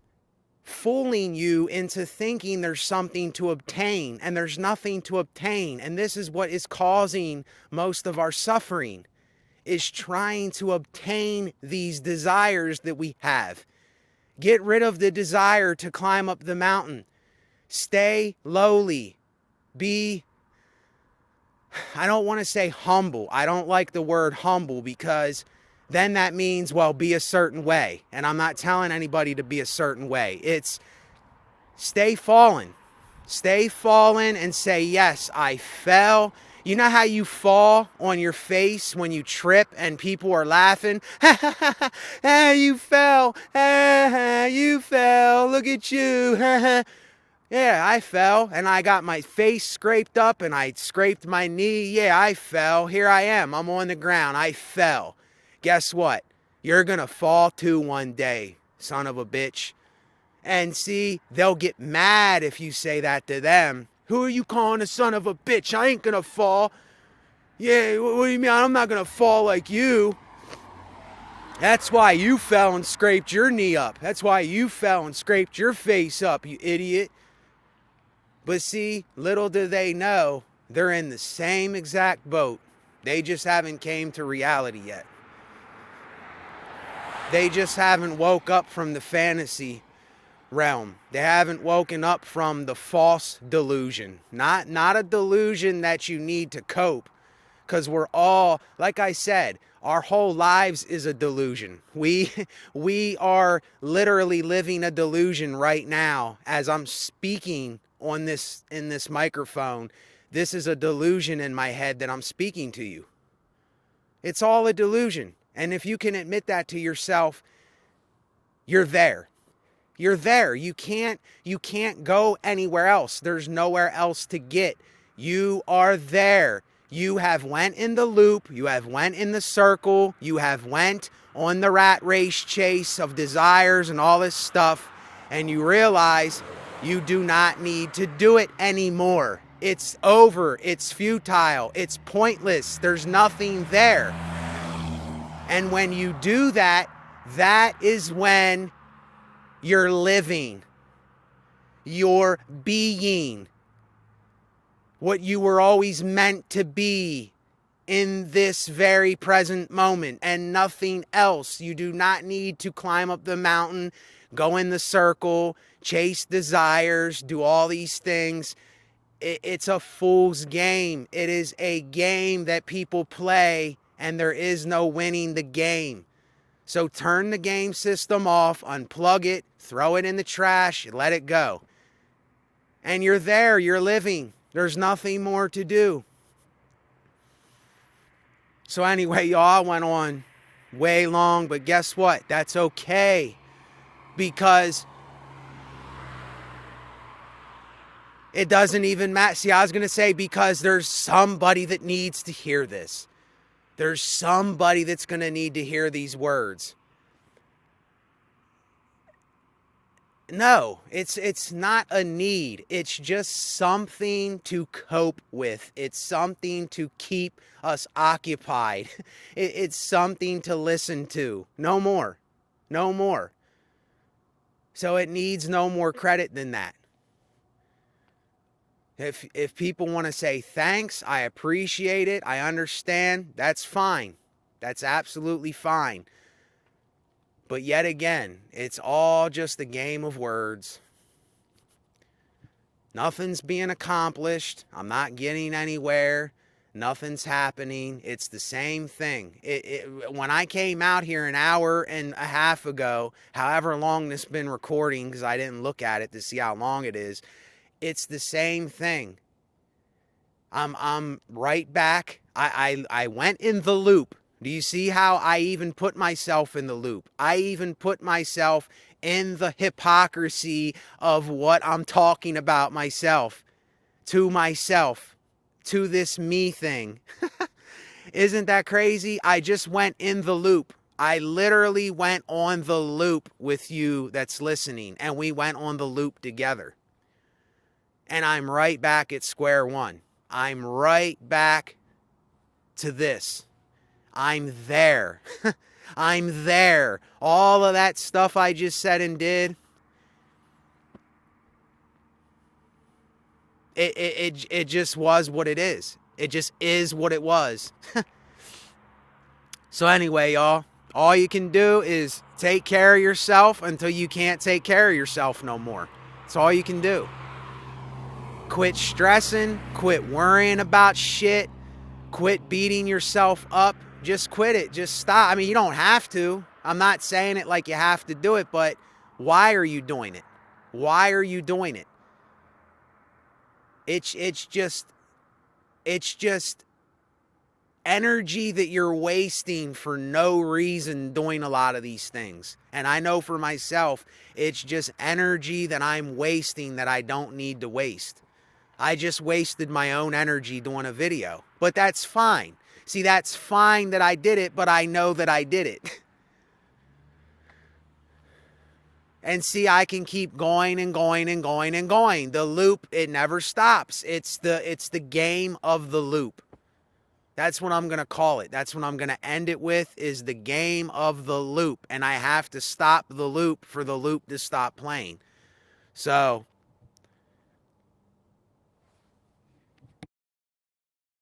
fooling you into thinking there's something to obtain, and there's nothing to obtain. And this is what is causing most of our suffering, is trying to obtain these desires that we have. Get rid of the desire to climb up the mountain. Stay lowly. I don't want to say humble. I don't like the word humble, because then that means, well, be a certain way. And I'm not telling anybody to be a certain way. It's stay fallen. Stay fallen and say, yes, I fell. You know how you fall on your face when you trip and people are laughing? Hey, you fell. You fell. Look at you. Yeah, I fell and I got my face scraped up and I scraped my knee. Yeah, I fell. Here I am. I'm on the ground. I fell. Guess what? You're going to fall too one day, son of a bitch. And see, they'll get mad if you say that to them. Who are you calling a son of a bitch? I ain't going to fall. Yeah, what do you mean? I'm not going to fall like you. That's why you fell and scraped your knee up. That's why you fell and scraped your face up, you idiot. But see, little do they know, they're in the same exact boat. They just haven't came to reality yet. They just haven't woke up from the fantasy realm. They haven't woken up from the false delusion. Not a delusion that you need to cope. Because we're all, like I said, our whole lives is a delusion. We are literally living a delusion right now as I'm speaking in this microphone. This is a delusion in my head that I'm speaking to you. It's all a delusion. And if you can admit that to yourself, you're there. You're there. You can't go anywhere else. There's nowhere else to get. You are there. You have went in the loop. You have went in the circle. You have went on the rat race chase of desires and all this stuff. And you realize you do not need to do it anymore. It's over. It's futile. It's pointless. There's nothing there. And when you do that, that is when you're living. You're being what you were always meant to be in this very present moment and nothing else. You do not need to climb up the mountain, go in the circle, chase desires, do all these things. It's a fool's game. It is a game that people play, and there is no winning the game. So turn the game system off, unplug it, throw it in the trash, and let it go. And you're there, you're living. There's nothing more to do. So anyway, y'all, I went on way long, but guess what? That's okay. Because it doesn't even matter. See, I was going to say because there's somebody that needs to hear this. There's somebody that's going to need to hear these words. No, it's not a need. It's just something to cope with. It's something to keep us occupied. It's something to listen to. No more. No more. So it needs no more credit than that. If people want to say thanks, I appreciate it, I understand, that's fine. That's absolutely fine. But yet again, it's all just a game of words. Nothing's being accomplished. I'm not getting anywhere. Nothing's happening. It's the same thing. When I came out here an hour and a half ago, however long this has been recording, because I didn't look at it to see how long it is, it's the same thing. I'm right back. I went in the loop. Do you see how I even put myself in the loop? I even put myself in the hypocrisy of what I'm talking about myself, to this me thing. Isn't that crazy? I just went in the loop. I literally went on the loop with you that's listening, and we went on the loop together. And I'm right back at square one. I'm right back to this. I'm there. I'm there. All of that stuff I just said and did, it just was what it is. It just is what it was. So anyway, y'all, all you can do is take care of yourself until you can't take care of yourself no more. That's all you can do. Quit stressing. Quit worrying about shit. Quit beating yourself up. Just quit it. Just stop. I mean, you don't have to. I'm not saying it like you have to do it, but why are you doing it? Why are you doing it? It's just energy that you're wasting for no reason doing a lot of these things. And I know for myself, it's just energy that I'm wasting that I don't need to waste. I just wasted my own energy doing a video. But that's fine. See, that's fine that I did it, but I know that I did it. And see, I can keep going and going and going and going. The loop, it never stops. It's the game of the loop. That's what I'm going to call it. That's what I'm going to end it with, is the game of the loop. And I have to stop the loop for the loop to stop playing. So